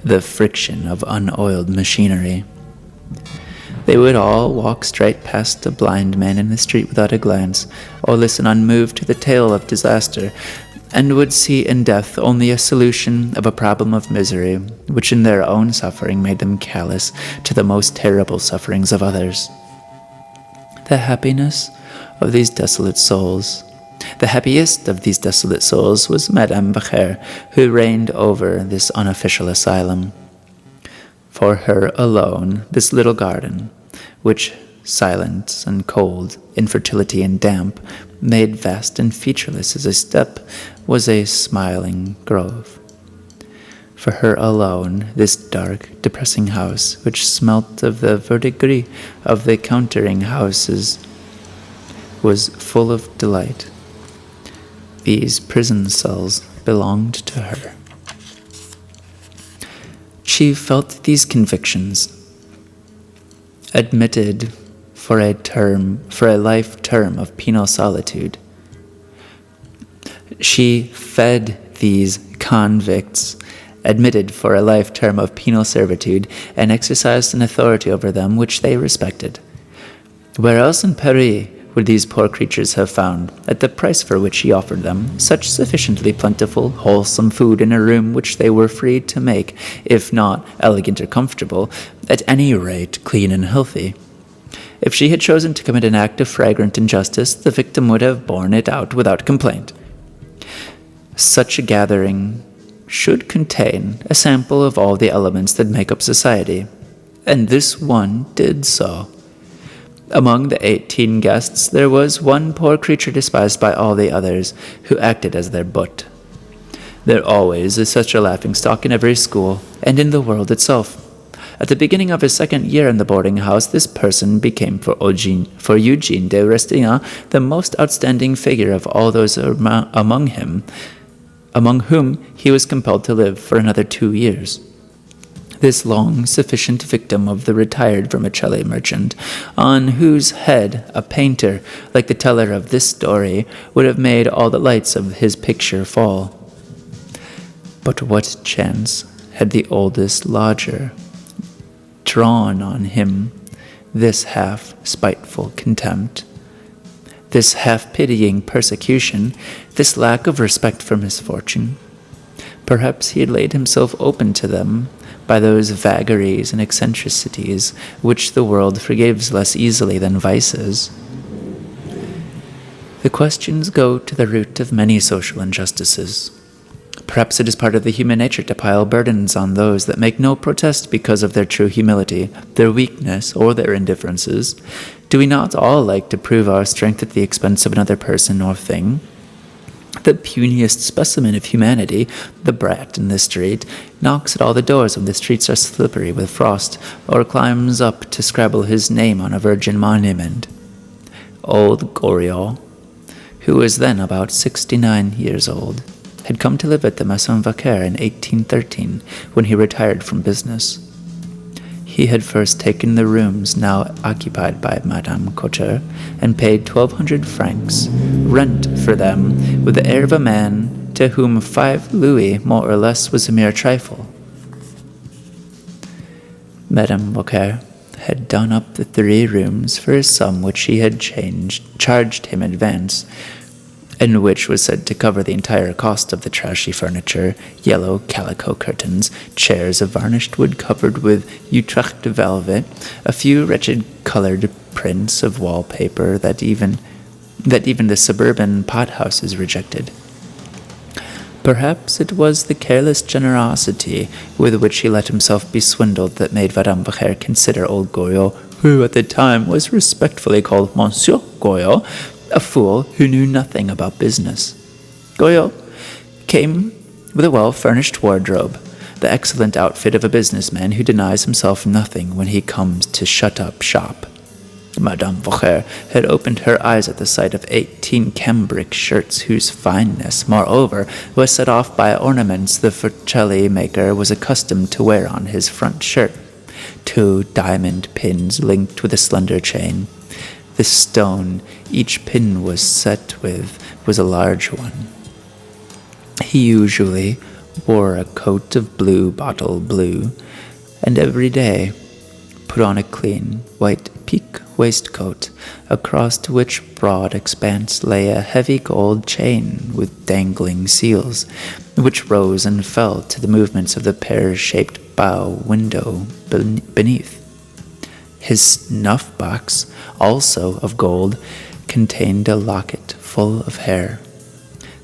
the friction of unoiled machinery. They would all walk straight past a blind man in the street without a glance, or listen unmoved to the tale of disaster, and would see in death only a solution of a problem of misery, which in their own suffering made them callous to the most terrible sufferings of others. The happiest of these desolate souls was Madame 𝐎𝐥𝐝, who reigned over this unofficial asylum. For her alone, this little garden, which silent and cold, infertility and damp, made vast and featureless as a steppe, was a smiling grove. For her alone, this dark, depressing house, which smelt of the verdigris of the countering houses, was full of delight. These prison cells belonged to her. She felt these convictions. Admitted for a life term of penal solitude, she fed these convicts, admitted for a life term of penal servitude, and exercised an authority over them which they respected. Where else in Paris would these poor creatures have found, at the price for which she offered them, such sufficiently plentiful, wholesome food in a room which they were free to make, if not elegant or comfortable, at any rate clean and healthy? If she had chosen to commit an act of flagrant injustice, the victim would have borne it out without complaint. Such a gathering should contain a sample of all the elements that make up society, and this one did so. Among the 18 guests, there was one poor creature despised by all the others, who acted as their butt. There always is such a laughing-stock in every school, and in the world itself. At the beginning of his second year in the boarding house, this person became for Eugene de Rastignac the most outstanding figure of all those among whom he was compelled to live for another 2 years. This long sufficient victim of the retired vermicelli merchant, on whose head a painter, like the teller of this story, would have made all the lights of his picture fall. But what chance had the oldest lodger drawn on him this half-spiteful contempt, this half-pitying persecution, this lack of respect for misfortune? Perhaps he had laid himself open to them by those vagaries and eccentricities which the world forgives less easily than vices. The questions go to the root of many social injustices. Perhaps it is part of the human nature to pile burdens on those that make no protest because of their true humility, their weakness, or their indifferences. Do we not all like to prove our strength at the expense of another person or thing? The puniest specimen of humanity, the brat in the street, knocks at all the doors when the streets are slippery with frost, or climbs up to scribble his name on a virgin monument. Old Goriot, who was then about 69 years old, had come to live at the Maison Vauquer in 1813 when he retired from business. He had first taken the rooms now occupied by Madame Cotter and paid 1,200 francs rent for them with the air of a man to whom 5 louis more or less was a mere trifle. Madame Vauquer had done up the 3 rooms for a sum which she had charged him in advance, and which was said to cover the entire cost of the trashy furniture, yellow calico curtains, chairs of varnished wood covered with Utrecht velvet, a few wretched colored prints of wallpaper that even the suburban pothouses rejected. Perhaps it was the careless generosity with which he let himself be swindled that made Madame Vauquer consider old Goriot, who at the time was respectfully called Monsieur Goriot, a fool who knew nothing about business. Goriot came with a well-furnished wardrobe, the excellent outfit of a businessman who denies himself nothing when he comes to shut up shop. Madame Vauquer had opened her eyes at the sight of 18 cambric shirts whose fineness, moreover, was set off by ornaments the vermicelli maker was accustomed to wear on his front shirt. 2 diamond pins linked with a slender chain. The stone each pin was set with was a large one. He usually wore a coat of blue bottle blue, and every day put on a clean white pique waistcoat, across which broad expanse lay a heavy gold chain with dangling seals, which rose and fell to the movements of the pear-shaped bow window beneath. His snuff-box, also of gold, contained a locket full of hair,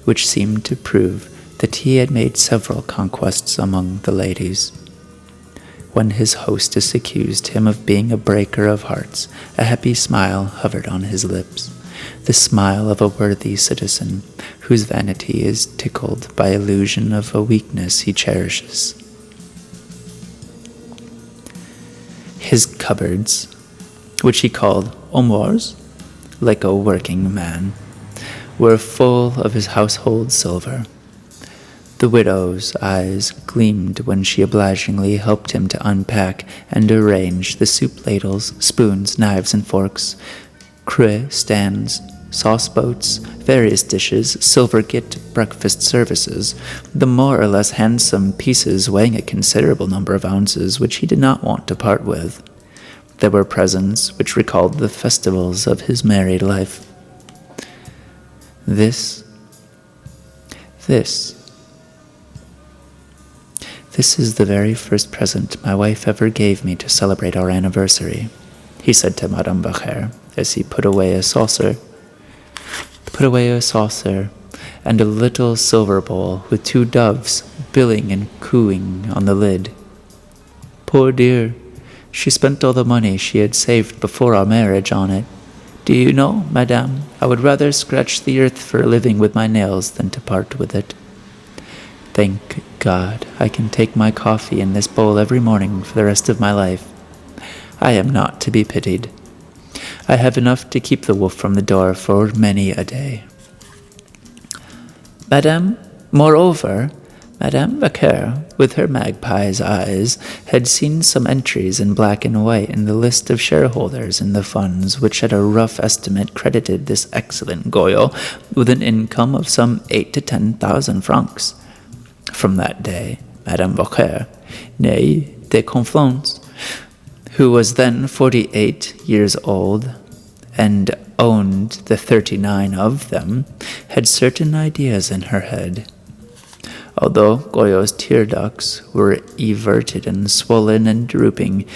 which seemed to prove that he had made several conquests among the ladies. When his hostess accused him of being a breaker of hearts, a happy smile hovered on his lips, the smile of a worthy citizen whose vanity is tickled by illusion of a weakness he cherishes. His cupboards, which he called armoires, like a working man, were full of his household silver. The widow's eyes gleamed when she obligingly helped him to unpack and arrange the soup ladles, spoons, knives and forks, cruet stands, sauce boats, various dishes, silver-gilt breakfast services, the more or less handsome pieces weighing a considerable number of ounces which he did not want to part with. There were presents which recalled the festivals of his married life. This is the very first present my wife ever gave me to celebrate our anniversary, he said to Madame Vauquer as he put away a saucer and a little silver bowl with 2 doves billing and cooing on the lid. Poor dear, she spent all the money she had saved before our marriage on it. Do you know, madame, I would rather scratch the earth for a living with my nails than to part with it. Thank God I can take my coffee in this bowl every morning for the rest of my life. I am not to be pitied. I have enough to keep the wolf from the door for many a day. Moreover, Madame 𝐎𝐥𝐝, with her magpie's eyes, had seen some entries in black and white in the list of shareholders in the funds, which at a rough estimate credited this excellent 𝐵𝐺𝐼 with an income of some 8,000 to 10,000 francs. From that day, Madame 𝐎𝐴, née de Conflans, who was then 48 years old and owned the 39 of them, had certain ideas in her head. Although 𝐵𝐺𝐼's tear ducts were everted and swollen and drooping,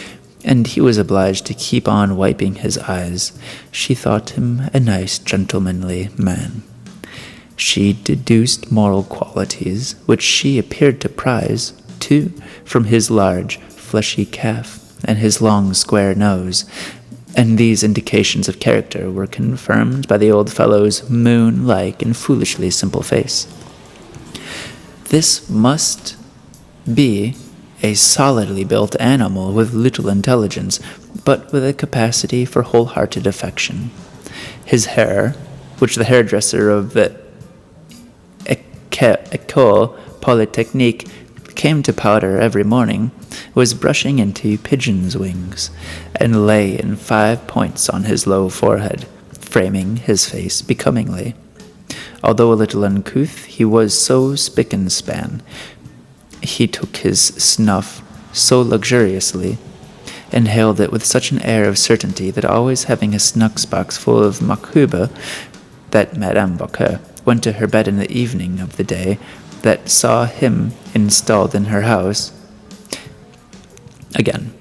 and he was obliged to keep on wiping his eyes, she thought him a nice gentlemanly man. She deduced moral qualities, which she appeared to prize, too, from his large, fleshy calf and his long, square nose, and these indications of character were confirmed by the old fellow's moon-like and foolishly simple face. This must be a solidly built animal with little intelligence, but with a capacity for wholehearted affection. His hair, which the hairdresser of the École Polytechnique came to powder every morning, was brushing into pigeon's wings, and lay in 5 points on his low forehead, framing his face becomingly. Although a little uncouth, he was so spick and span. He took his snuff so luxuriously, inhaled it with such an air of certainty that, always having a snuff-box full of makhube, that Madame 𝐎𝐴 went to her bed in the evening of the day that saw him installed in her house. Again,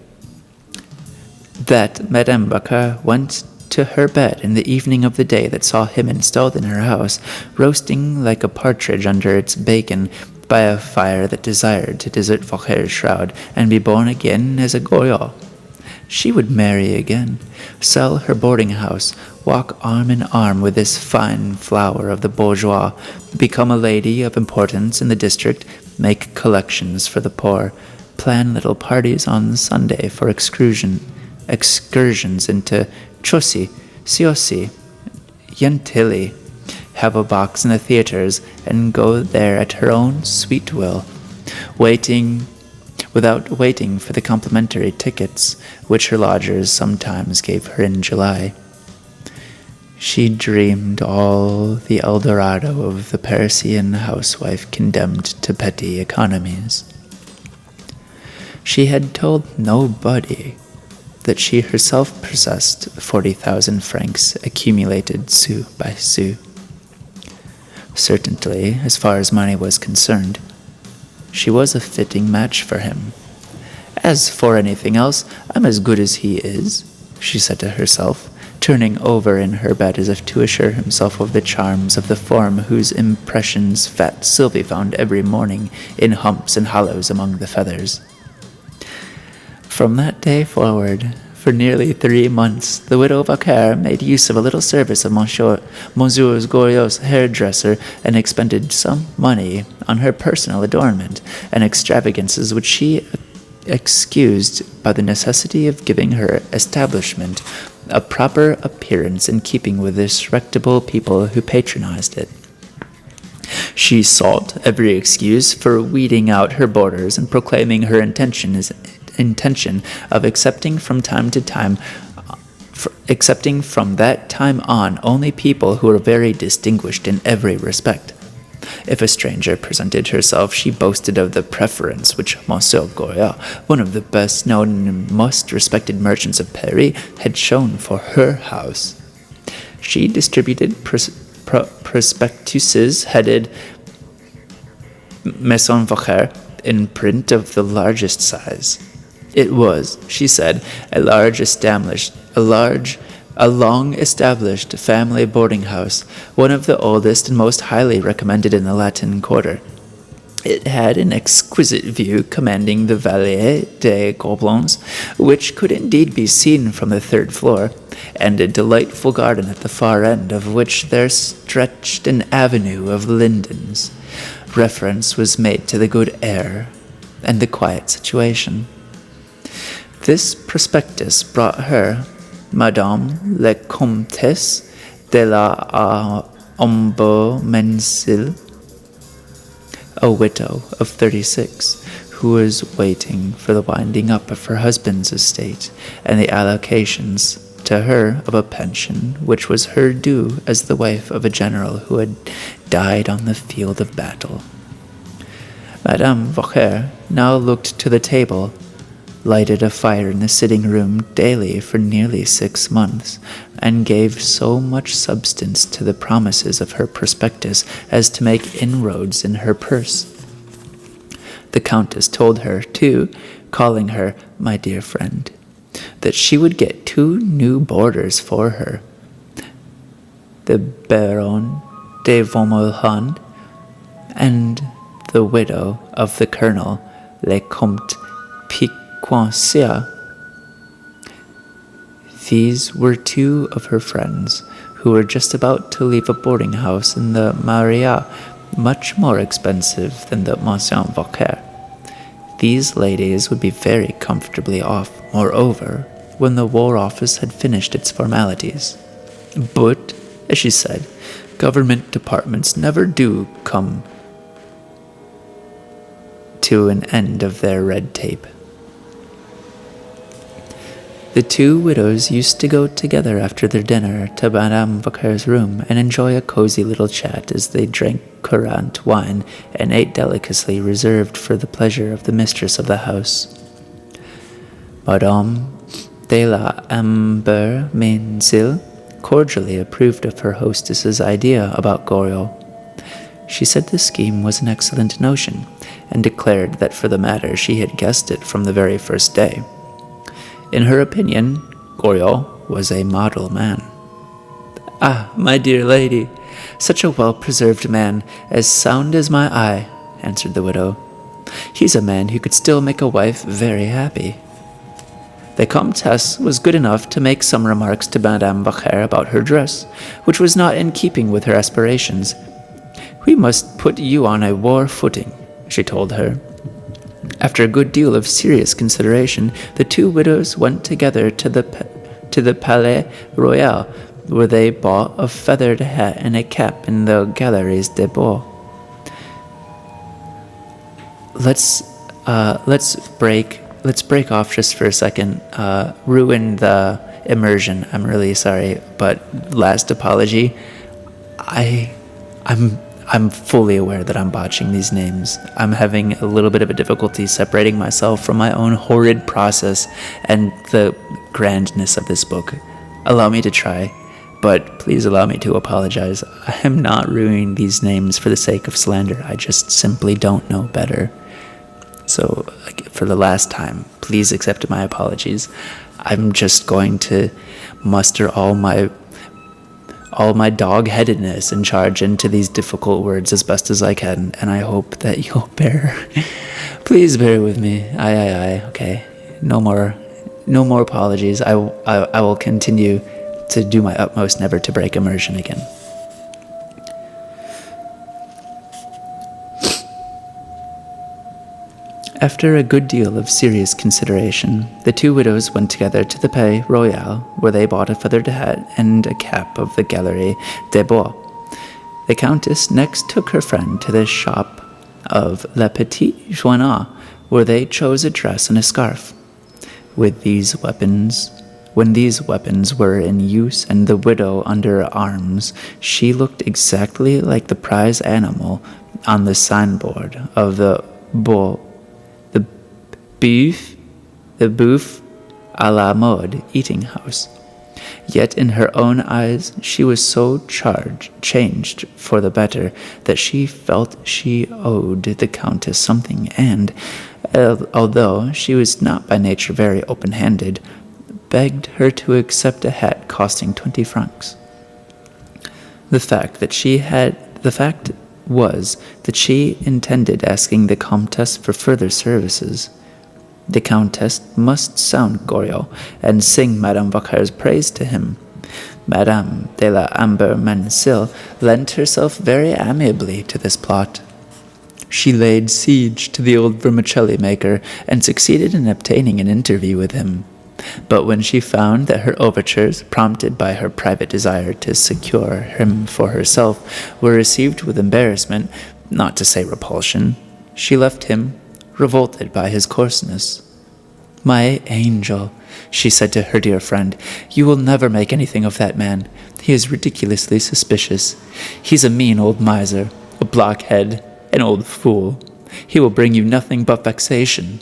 that Madame 𝐎𝐴 went to her bed in the evening of the day that saw him installed in her house, roasting like a partridge under its bacon by a fire that desired to desert 𝐴𝐺𝐼's shroud and be born again as a 𝐵𝐺𝐼. She would marry again, sell her boarding-house, walk arm in arm with this fine flower of the bourgeois, become a lady of importance in the district, make collections for the poor, plan little parties on Sunday for excursions into Chaussy, Siossy, Gentilly, have a box in the theaters, and go there at her own sweet will, without waiting for the complimentary tickets which her lodgers sometimes gave her in July. She dreamed all the El Dorado of the Parisian housewife condemned to petty economies. She had told nobody that she herself possessed 40,000 francs accumulated sou by sou. Certainly, as far as money was concerned, she was a fitting match for him. As for anything else, I'm as good as he is, she said to herself, turning over in her bed as if to assure himself of the charms of the form whose impressions fat Sylvie found every morning in humps and hollows among the feathers. From that day forward, for nearly 3 months, the widow 𝐴𝐵 made use of a little service of Monsieur 𝐵𝐺𝐼's hairdresser, and expended some money on her personal adornment and extravagances, which she excused by the necessity of giving her establishment a proper appearance in keeping with the respectable people who patronized it. She sought every excuse for weeding out her boarders and proclaiming her intention of accepting from that time on only people who were very distinguished in every respect. If a stranger presented herself, she boasted of the preference which Monsieur 𝐵𝐺𝐼, one of the best known and most respected merchants of Paris, had shown for her house. She distributed prospectuses headed Maison 𝐵𝐺𝐼 in print of the largest size. It was, she said, a long-established family boarding-house, one of the oldest and most highly recommended in the Latin Quarter. It had an exquisite view commanding the Vallée des Gobelins, which could indeed be seen from the third floor, and a delightful garden at the far end of which there stretched an avenue of lindens. Reference was made to the good air and the quiet situation. This prospectus brought her, Madame la Comtesse de la 𝐎𝐥𝐝, a widow of 36, who was waiting for the winding up of her husband's estate and the allocations to her of a pension which was her due as the wife of a general who had died on the field of battle. Madame 𝐎𝐥𝐝 now looked to the table, lighted a fire in the sitting room daily for nearly 6 months, and gave so much substance to the promises of her prospectus as to make inroads in her purse. The Countess told her, too, calling her my dear friend, that she would get 2 new boarders for her, the Baron de Vaumelhand and the widow of the Colonel, le Comte �𝐵𝐥𝐝. These were 2 of her friends, who were just about to leave a boarding house in the Marais, much more expensive than the Maison 𝐎𝐿𝐴. These ladies would be very comfortably off, moreover, when the War Office had finished its formalities. But, as she said, government departments never do come to an end of their red tape. The 2 widows used to go together after their dinner to Madame 𝐎𝐿𝐴's room and enjoy a cozy little chat as they drank currant wine and ate delicacy reserved for the pleasure of the mistress of the house. Madame de la 𝐴𝐵𝐿𝐴 cordially approved of her hostess's idea about Goriot. She said the scheme was an excellent notion, and declared that for the matter she had guessed it from the very first day. In her opinion, Goriot was a model man. "Ah, my dear lady, such a well-preserved man, as sound as my eye," answered the widow. "He's a man who could still make a wife very happy." The Comtesse was good enough to make some remarks to Madame 𝐎𝐿𝐴 about her dress, which was not in keeping with her aspirations. "We must put you on a war footing," she told her. After a good deal of serious consideration, the 2 widows went together to the Palais Royal, where they bought a feathered hat and a cap in the Galeries des Beaux. Let's break off just for a second. Ruin the immersion. I'm really sorry, but last apology. I'm fully aware that I'm botching these names. I'm having a little bit of a difficulty separating myself from my own horrid process and the grandness of this book. Allow me to try, but please allow me to apologize. I am not ruining these names for the sake of slander. I just simply don't know better. So, for the last time, please accept my apologies. I'm just going to muster all my dog-headedness and charge into these difficult words as best as I can, and I hope that you'll please bear with me. Okay. No more apologies. I will continue to do my utmost never to break immersion again. After a good deal of serious consideration, the 2 widows went together to the Palais Royal, where they bought a feathered hat and a cap of the Galeries des Beaux. The Countess next took her friend to the shop of Le Petit Joannat, where they chose a dress and a scarf. When these weapons were in use and the widow under arms, she looked exactly like the prize animal on the signboard of the bouffe à la mode eating house. Yet in her own eyes she was so changed for the better that she felt she owed the Countess something, and, although she was not by nature very open-handed, begged her to accept a hat costing 20 francs. The fact was that she intended asking the Comtesse for further services. The Countess must sound Goriot and sing Madame 𝐎𝐿𝐴𝐻𝐴's praise to him. Madame de la Ambermesnil lent herself very amiably to this plot. She laid siege to the old vermicelli maker and succeeded in obtaining an interview with him. But when she found that her overtures, prompted by her private desire to secure him for herself, were received with embarrassment, not to say repulsion, she left him, revolted by his coarseness. "My angel," she said to her dear friend, "you will never make anything of that man. He is ridiculously suspicious. He's a mean old miser, a blockhead, an old fool. He will bring you nothing but vexation."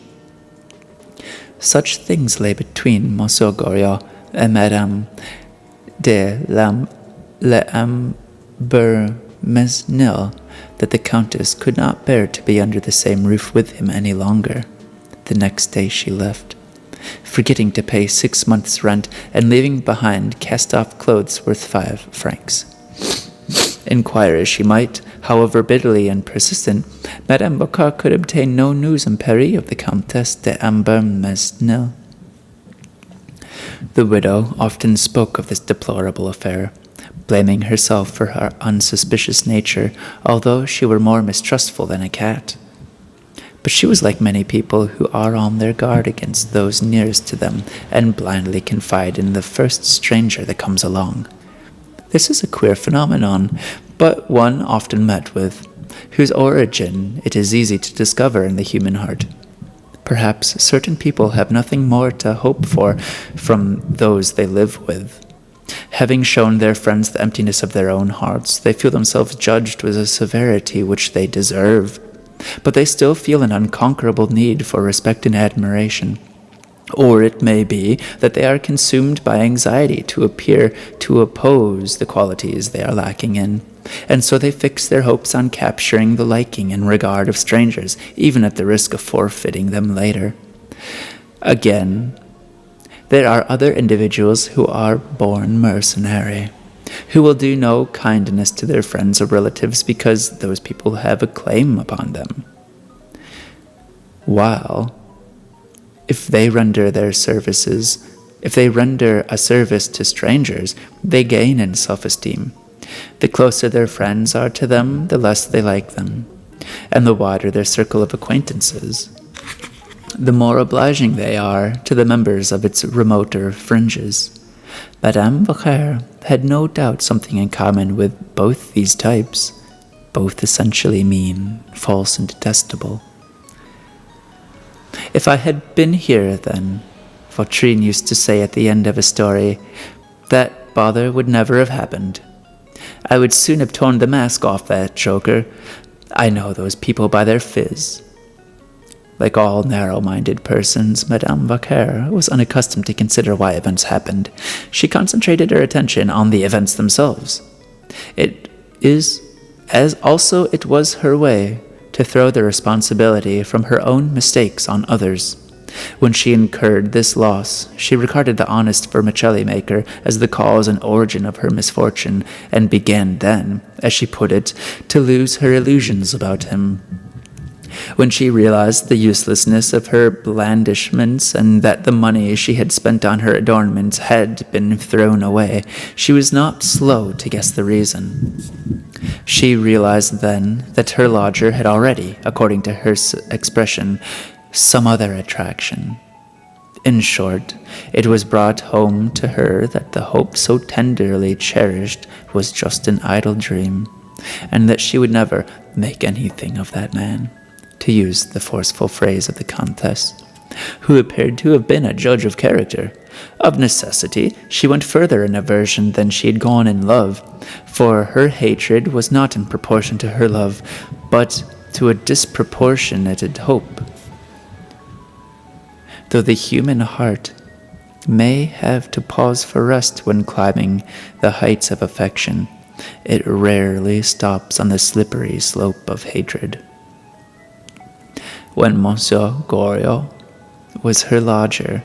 Such things lay between Monsieur Goriot and Madame de l'Ambermesnil that the Countess could not bear to be under the same roof with him any longer. The next day she left, forgetting to pay 6 months' rent and leaving behind cast-off clothes worth 5 francs. Inquire as she might, however bitterly and persistent, Madame 𝐎𝐿𝐴𝐻 could obtain no news in Paris of the Comtesse de Ambermesnil. The widow often spoke of this deplorable affair, blaming herself for her unsuspicious nature, although she were more mistrustful than a cat. But she was like many people who are on their guard against those nearest to them and blindly confide in the first stranger that comes along. This is a queer phenomenon, but one often met with, whose origin it is easy to discover in the human heart. Perhaps certain people have nothing more to hope for from those they live with. Having shown their friends the emptiness of their own hearts, they feel themselves judged with a severity which they deserve, but they still feel an unconquerable need for respect and admiration. Or it may be that they are consumed by anxiety to appear to oppose the qualities they are lacking in, and so they fix their hopes on capturing the liking and regard of strangers, even at the risk of forfeiting them later. Again, there are other individuals who are born mercenary, who will do no kindness to their friends or relatives because those people have a claim upon them. While, if they render a service to strangers, they gain in self-esteem. The closer their friends are to them, the less they like them, and the wider their circle of acquaintances, the more obliging they are to the members of its remoter fringes. Madame 𝐎𝐿𝐴𝐻 had no doubt something in common with both these types, both essentially mean, false, and detestable. "If I had been here then," Vautrin used to say at the end of a story, "that bother would never have happened. I would soon have torn the mask off that joker. I know those people by their fizz." Like all narrow-minded persons, Madame 𝐎𝐿𝐴𝐻 was unaccustomed to consider why events happened. She concentrated her attention on the events themselves. It was her way to throw the responsibility from her own mistakes on others. When she incurred this loss, she regarded the honest vermicelli maker as the cause and origin of her misfortune, and began then, as she put it, to lose her illusions about him. When she realized the uselessness of her blandishments and that the money she had spent on her adornments had been thrown away, she was not slow to guess the reason. She realized then that her lodger had already, according to her expression, some other attraction. In short, it was brought home to her that the hope so tenderly cherished was just an idle dream, and that she would never make anything of that man, to use the forceful phrase of the Comtesse, who appeared to have been a judge of character. Of necessity, she went further in aversion than she had gone in love, for her hatred was not in proportion to her love, but to a disproportionate hope. Though the human heart may have to pause for rest when climbing the heights of affection, it rarely stops on the slippery slope of hatred. When Monsieur Goriot was her lodger,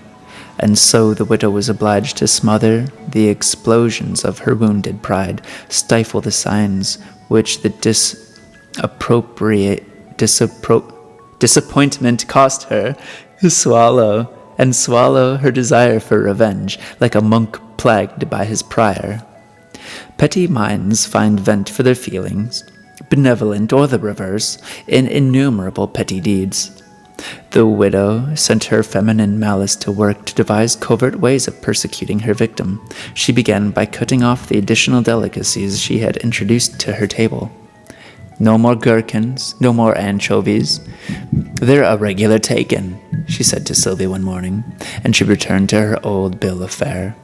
and so the widow was obliged to smother the explosions of her wounded pride, stifle the signs which the Disappointment cost her swallow her desire for revenge, like a monk plagued by his prior. Petty minds find vent for their feelings, benevolent or the reverse, in innumerable petty deeds. The widow sent her feminine malice to work to devise covert ways of persecuting her victim. She began by cutting off the additional delicacies she had introduced to her table. No more gherkins, no more anchovies. They're a regular take-in, she said to Sylvie one morning, and she returned to her old bill of fare.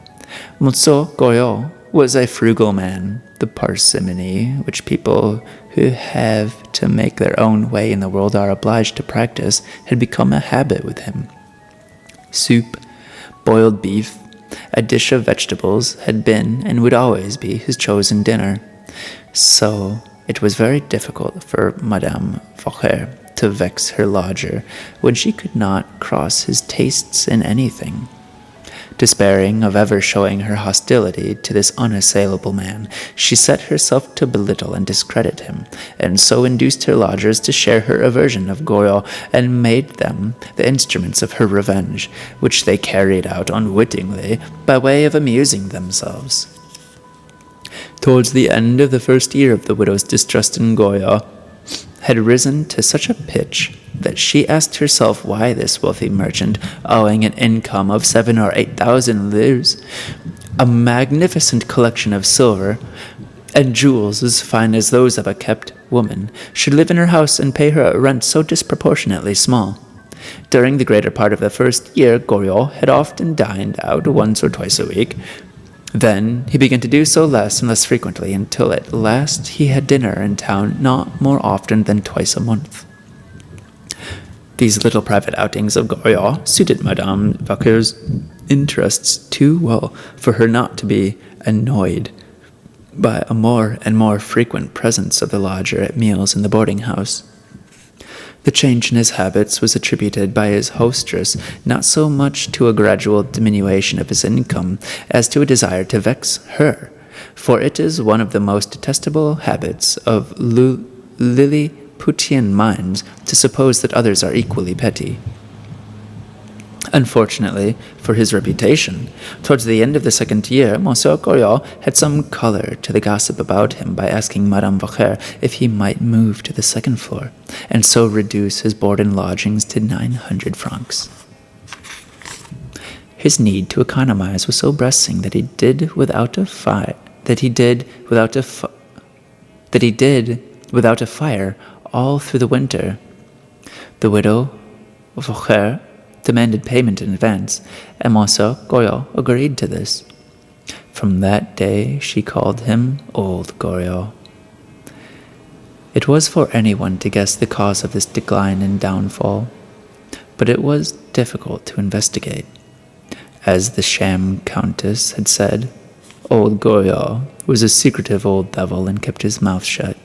Monsieur Goriot was a frugal man. The parsimony which people who have to make their own way in the world are obliged to practice had become a habit with him. Soup, boiled beef, a dish of vegetables had been and would always be his chosen dinner. So it was very difficult for Madame 𝐎𝐥𝐝 to vex her lodger when she could not cross his tastes in anything. Despairing of ever showing her hostility to this unassailable man, she set herself to belittle and discredit him, and so induced her lodgers to share her aversion of Goriot, and made them the instruments of her revenge, which they carried out unwittingly by way of amusing themselves. Towards the end of the first year of the widow's distrust in Goriot had risen to such a pitch that she asked herself why this wealthy merchant, owing an income of 7,000 or 8,000 livres, a magnificent collection of silver, and jewels as fine as those of a kept woman, should live in her house and pay her a rent so disproportionately small. During the greater part of the first year, Goriot had often dined out once or twice a week. Then he began to do so less and less frequently, until at last he had dinner in town not more often than twice a month. These little private outings of Goriot suited Madame 𝐎𝐿𝐴's interests too well for her not to be annoyed by a more and more frequent presence of the lodger at meals in the boarding-house. The change in his habits was attributed by his hostess not so much to a gradual diminution of his income as to a desire to vex her, for it is one of the most detestable habits of Lilliputian minds to suppose that others are equally petty. Unfortunately for his reputation, towards the end of the second year, Monsieur Goriot had some color to the gossip about him by asking Madame 𝐎𝐿𝐴 if he might move to the second floor, and so reduce his board and lodgings to 900 francs. His need to economize was so pressing that he did without a fire all through the winter. The widow 𝐎𝐿𝐴 demanded payment in advance, and Monsieur Goriot agreed to this. From that day she called him Old Goriot. It was for anyone to guess the cause of this decline and downfall, but it was difficult to investigate. As the sham countess had said, Old Goriot was a secretive old devil and kept his mouth shut.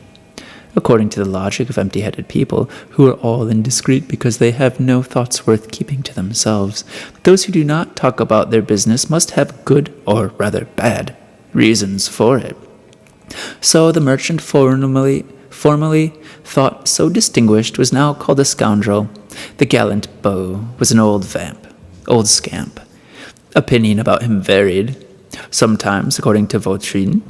According to the logic of empty-headed people, who are all indiscreet because they have no thoughts worth keeping to themselves, those who do not talk about their business must have good, or rather bad, reasons for it. So the merchant formerly thought so distinguished was now called a scoundrel. The gallant beau was an old scamp. Opinion about him varied. Sometimes, according to Vautrin,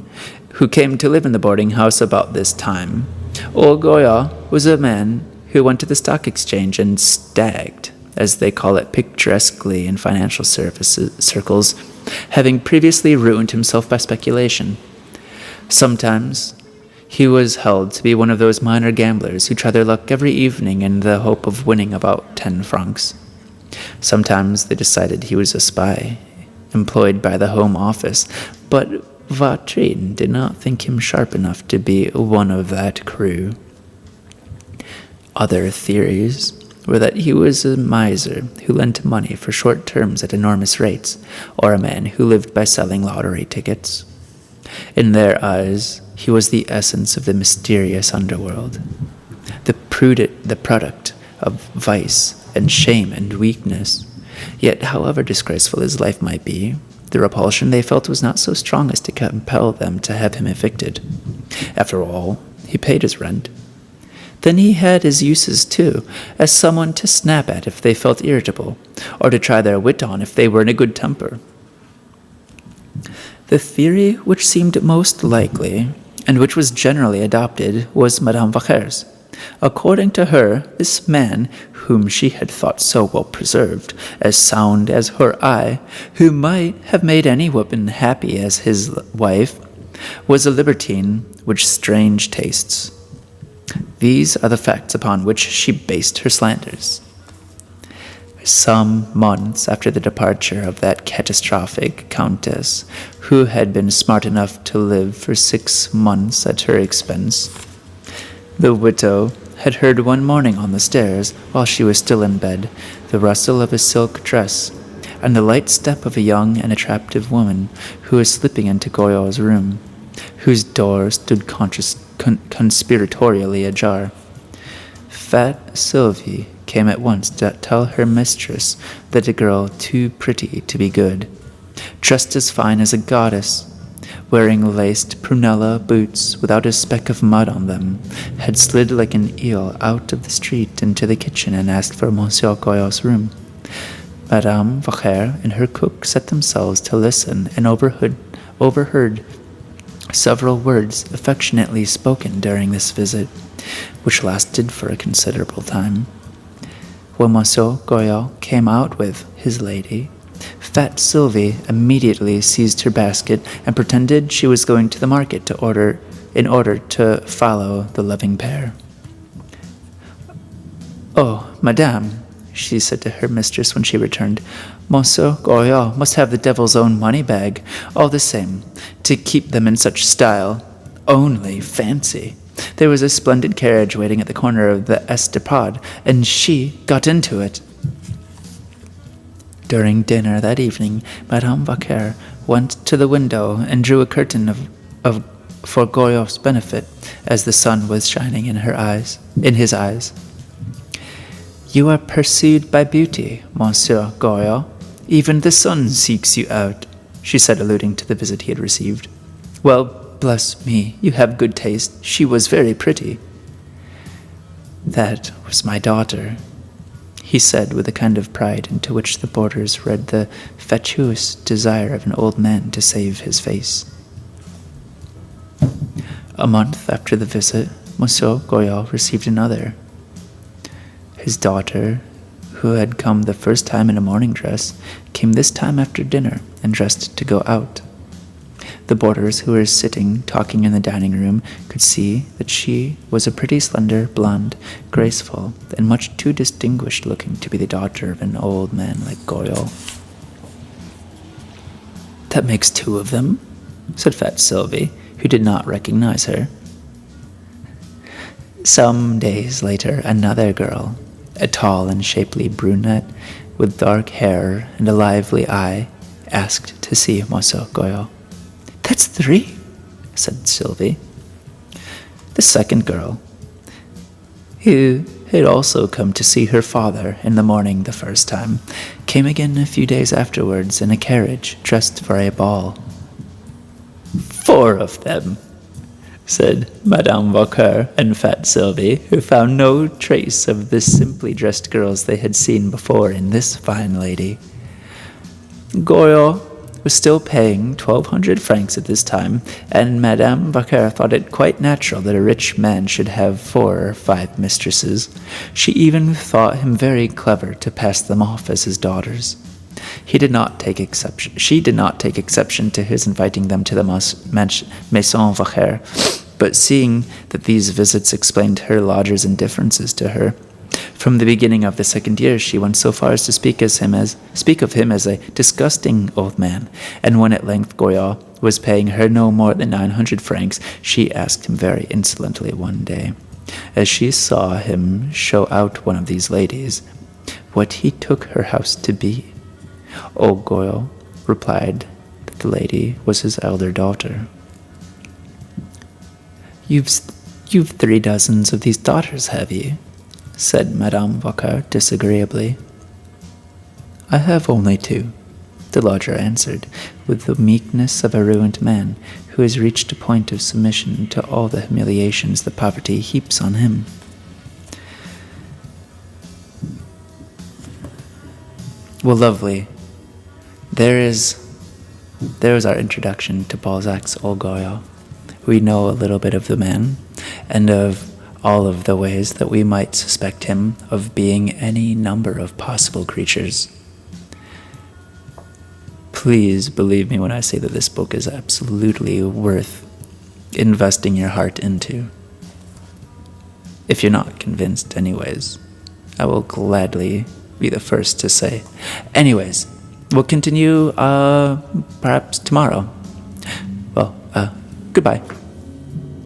who came to live in the boarding-house about this time, Old Goriot was a man who went to the stock exchange and stagged, as they call it picturesquely in financial circles, having previously ruined himself by speculation. Sometimes he was held to be one of those minor gamblers who try their luck every evening in the hope of winning about 10 francs. Sometimes they decided he was a spy, employed by the Home Office, but Vautrin did not think him sharp enough to be one of that crew. Other theories were that he was a miser who lent money for short terms at enormous rates, or a man who lived by selling lottery tickets. In their eyes, he was the essence of the mysterious underworld, the product of vice and shame and weakness. Yet, however disgraceful his life might be, the repulsion they felt was not so strong as to compel them to have him evicted. After all, he paid his rent. Then he had his uses too, as someone to snap at if they felt irritable, or to try their wit on if they were in a good temper. The theory which seemed most likely, and which was generally adopted, was Madame 𝐎𝐥𝐝's. According to her, this man, whom she had thought so well preserved, as sound as her eye, who might have made any woman happy as his wife, was a libertine with strange tastes. These are the facts upon which she based her slanders. Some months after the departure of that catastrophic countess, who had been smart enough to live for 6 months at her expense, the widow had heard one morning on the stairs, while she was still in bed, the rustle of a silk dress, and the light step of a young and attractive woman who was slipping into Goriot's room, whose door stood conspiratorially ajar. Fat Sylvie came at once to tell her mistress that a girl too pretty to be good, dressed as fine as a goddess, wearing laced prunella boots without a speck of mud on them, had slid like an eel out of the street into the kitchen and asked for Monsieur Goriot's room. Madame 𝐎𝐥𝐝 and her cook set themselves to listen and overheard several words affectionately spoken during this visit, which lasted for a considerable time. When Monsieur Goriot came out with his lady, Fat Sylvie immediately seized her basket and pretended she was going to the market in order to follow the loving pair. "Oh, madame," she said to her mistress when she returned, "Monsieur Goriot must have the devil's own money bag, all the same, to keep them in such style. Only fancy! There was a splendid carriage waiting at the corner of the Estrade, and she got into it." During dinner that evening, Madame 𝐎𝐥𝐝 went to the window and drew a curtain for Goriot's benefit, as the sun was shining in his eyes. "You are pursued by beauty, Monsieur Goriot. Even the sun seeks you out," she said, alluding to the visit he had received. "Well, bless me, you have good taste. She was very pretty." "That was my daughter," he said with a kind of pride into which the boarders read the fatuous desire of an old man to save his face. A month after the visit, Monsieur Goriot received another. His daughter, who had come the first time in a morning dress, came this time after dinner and dressed to go out. The boarders who were sitting talking in the dining room could see that she was a pretty, slender, blonde, graceful, and much too distinguished looking to be the daughter of an old man like Goriot. "That makes 2 of them," said Fat Sylvie, who did not recognize her. Some days later, another girl, a tall and shapely brunette with dark hair and a lively eye, asked to see Monsieur Goriot. "That's 3, said Sylvie. The second girl, who had also come to see her father in the morning the first time, came again a few days afterwards in a carriage dressed for a ball. 4 of them, said Madame 𝐎𝐿𝐴 and Fat Sylvie, who found no trace of the simply dressed girls they had seen before in this fine lady. Goriot was still paying 1,200 francs at this time, and Madame 𝐎𝐿𝐴 thought it quite natural that a rich man should have 4 or 5 mistresses. She even thought him very clever to pass them off as his daughters. She did not take exception to his inviting them to the Maison 𝐎𝐿𝐴, but seeing that these visits explained her lodger's indifferences to her, from the beginning of the second year she went so far as to speak of him as a disgusting old man, and when at length Goriot was paying her no more than 900 francs, she asked him very insolently one day, as she saw him show out one of these ladies, what he took her house to be. Old Goriot replied that the lady was his elder daughter. You've 3 dozens of these daughters, have you? Said Madame 𝐎𝐿𝐴 disagreeably. I have only 2, the lodger answered, with the meekness of a ruined man who has reached a point of submission to all the humiliations that poverty heaps on him. Well, lovely. There is our introduction to Balzac's 𝐎𝐥𝐥𝐝. We know a little bit of the man, and of all of the ways that we might suspect him of being any number of possible creatures. Please believe me when I say that this book is absolutely worth investing your heart into. If you're not convinced anyways, I will gladly be the first to say. Anyways, we'll continue perhaps tomorrow. Well, goodbye.